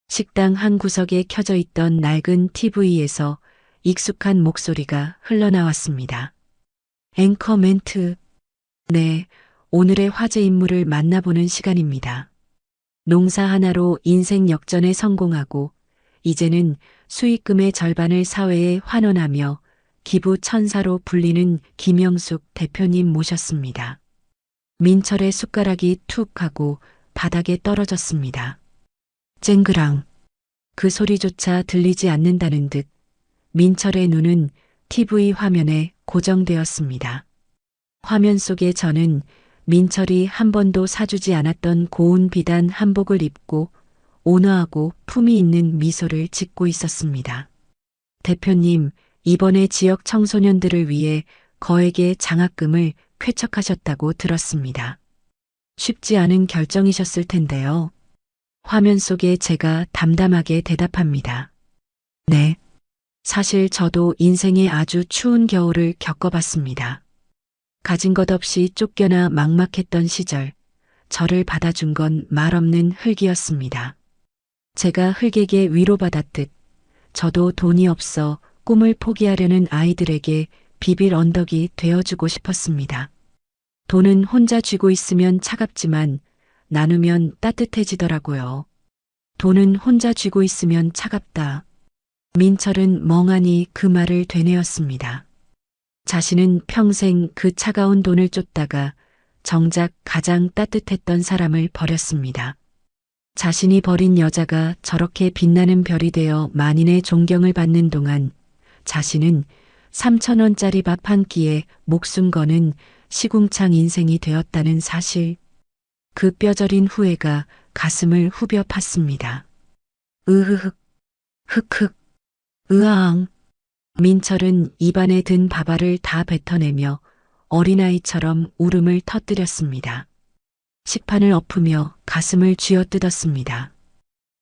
식당 한 구석에 켜져 있던 낡은 TV에서 익숙한 목소리가 흘러나왔습니다. 앵커 멘트. 네, 오늘의 화제 인물을 만나보는 시간입니다. 농사 하나로 인생 역전에 성공하고 이제는 수익금의 절반을 사회에 환원하며 기부 천사로 불리는 김영숙 대표님 모셨습니다. 민철의 숟가락이 툭 하고 바닥에 떨어졌습니다. 쨍그랑. 그 소리조차 들리지 않는다는 듯 민철의 눈은 TV 화면에 고정되었습니다. 화면 속에 저는 민철이 한 번도 사주지 않았던 고운 비단 한복을 입고 온화하고 품위 있는 미소를 짓고 있었습니다. 대표님, 이번에 지역 청소년들을 위해 거액의 장학금을 쾌척하셨다고 들었습니다. 쉽지 않은 결정이셨을 텐데요. 화면 속에 제가 담담하게 대답합니다. 네. 사실 저도 인생의 아주 추운 겨울을 겪어봤습니다. 가진 것 없이 쫓겨나 막막했던 시절, 저를 받아준 건 말없는 흙이었습니다. 제가 흙에게 위로받았듯 저도 돈이 없어 꿈을 포기하려는 아이들에게 비빌 언덕이 되어주고 싶었습니다. 돈은 혼자 쥐고 있으면 차갑지만 나누면 따뜻해지더라고요. 돈은 혼자 쥐고 있으면 차갑다. 민철은 멍하니 그 말을 되뇌었습니다. 자신은 평생 그 차가운 돈을 쫓다가 정작 가장 따뜻했던 사람을 버렸습니다. 자신이 버린 여자가 저렇게 빛나는 별이 되어 만인의 존경을 받는 동안 자신은 3,000원짜리 밥 한 끼에 목숨 거는 시궁창 인생이 되었다는 사실. 그 뼈저린 후회가 가슴을 후벼 팠습니다. 으흐흑, 흑흑, 으아앙. 민철은 입안에 든 밥알을 다 뱉어내며 어린아이처럼 울음을 터뜨렸습니다. 식판을 엎으며 가슴을 쥐어뜯었습니다.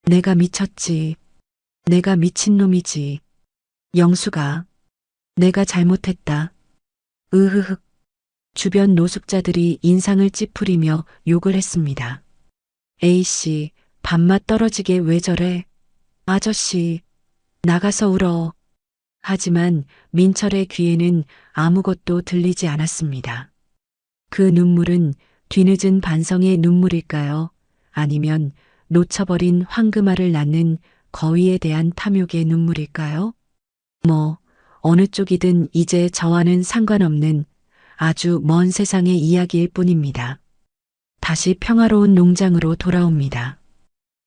내가 미쳤지. 내가 미친놈이지. 영수가. 내가 잘못했다. 으흐흑. 주변 노숙자들이 인상을 찌푸리며 욕을 했습니다. A씨, 밥맛 떨어지게 왜 저래? 아저씨, 나가서 울어. 하지만 민철의 귀에는 아무것도 들리지 않았습니다. 그 눈물은 뒤늦은 반성의 눈물일까요? 아니면 놓쳐버린 황금알을 낳는 거위에 대한 탐욕의 눈물일까요? 어느 쪽이든 이제 저와는 상관없는 아주 먼 세상의 이야기일 뿐입니다. 다시 평화로운 농장으로 돌아옵니다.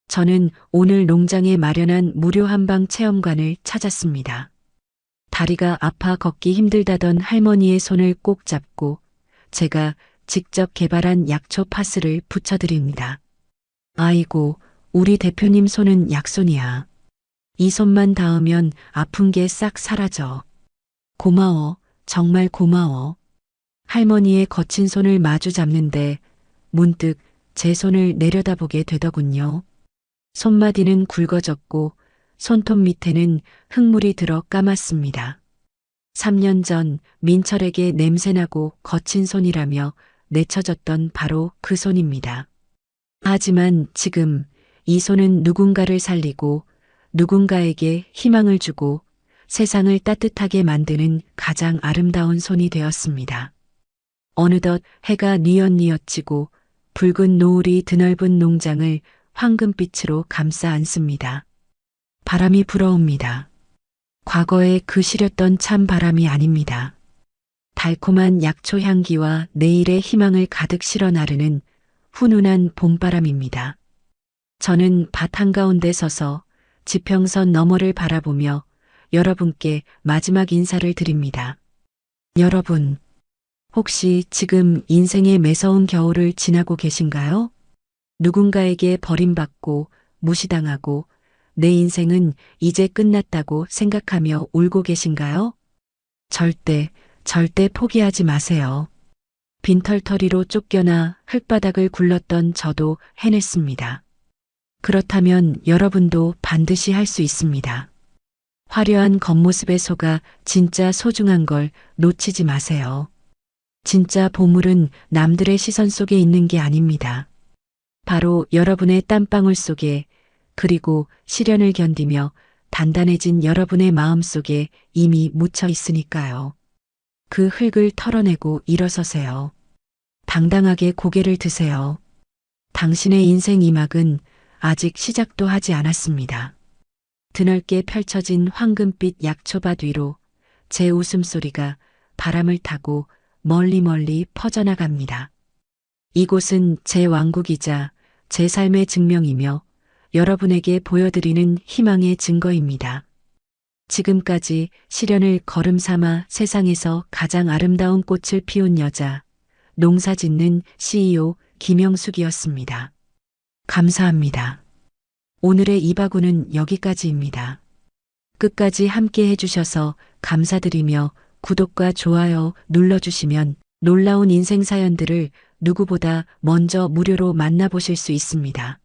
저는 오늘 농장에 마련한 무료 한방 체험관을 찾았습니다. 다리가 아파 걷기 힘들다던 할머니의 손을 꼭 잡고 제가 직접 개발한 약초 파스를 붙여드립니다. 아이고, 우리 대표님 손은 약손이야. 이 손만 닿으면 아픈 게 싹 사라져. 고마워, 정말 고마워. 할머니의 거친 손을 마주 잡는데 문득 제 손을 내려다보게 되더군요. 손마디는 굵어졌고 손톱 밑에는 흙물이 들어 까맣습니다. 3년 전 민철에게 냄새나고 거친 손이라며 내쳐졌던 바로 그 손입니다. 하지만 지금 이 손은 누군가를 살리고 누군가에게 희망을 주고 세상을 따뜻하게 만드는 가장 아름다운 손이 되었습니다. 어느덧 해가 뉘엿뉘엿 지고 붉은 노을이 드넓은 농장을 황금빛으로 감싸 안습니다. 바람이 불어옵니다. 과거에 그 시렸던 참 바람이 아닙니다. 달콤한 약초 향기와 내일의 희망을 가득 실어 나르는 훈훈한 봄바람입니다. 저는 밭 한가운데 서서 지평선 너머를 바라보며 여러분께 마지막 인사를 드립니다. 여러분, 혹시 지금 인생의 매서운 겨울을 지나고 계신가요? 누군가에게 버림받고 무시당하고 내 인생은 이제 끝났다고 생각하며 울고 계신가요? 절대 포기하지 마세요. 빈털터리로 쫓겨나 흙바닥을 굴렀던 저도 해냈습니다. 그렇다면 여러분도 반드시 할 수 있습니다. 화려한 겉모습에 속아 진짜 소중한 걸 놓치지 마세요. 진짜 보물은 남들의 시선 속에 있는 게 아닙니다. 바로 여러분의 땀방울 속에, 그리고 시련을 견디며 단단해진 여러분의 마음 속에 이미 묻혀 있으니까요. 그 흙을 털어내고 일어서세요. 당당하게 고개를 드세요. 당신의 인생 이막은 아직 시작도 하지 않았습니다. 드넓게 펼쳐진 황금빛 약초밭 위로 제 웃음소리가 바람을 타고 멀리 퍼져나갑니다. 이곳은 제 왕국이자 제 삶의 증명이며 여러분에게 보여드리는 희망의 증거입니다. 지금까지 시련을 걸음 삼아 세상에서 가장 아름다운 꽃을 피운 여자, 농사짓는 CEO 김영숙이었습니다. 감사합니다. 오늘의 이바구는 여기까지입니다. 끝까지 함께 해주셔서 감사드리며 구독과 좋아요 눌러주시면 놀라운 인생 사연들을 누구보다 먼저 무료로 만나보실 수 있습니다.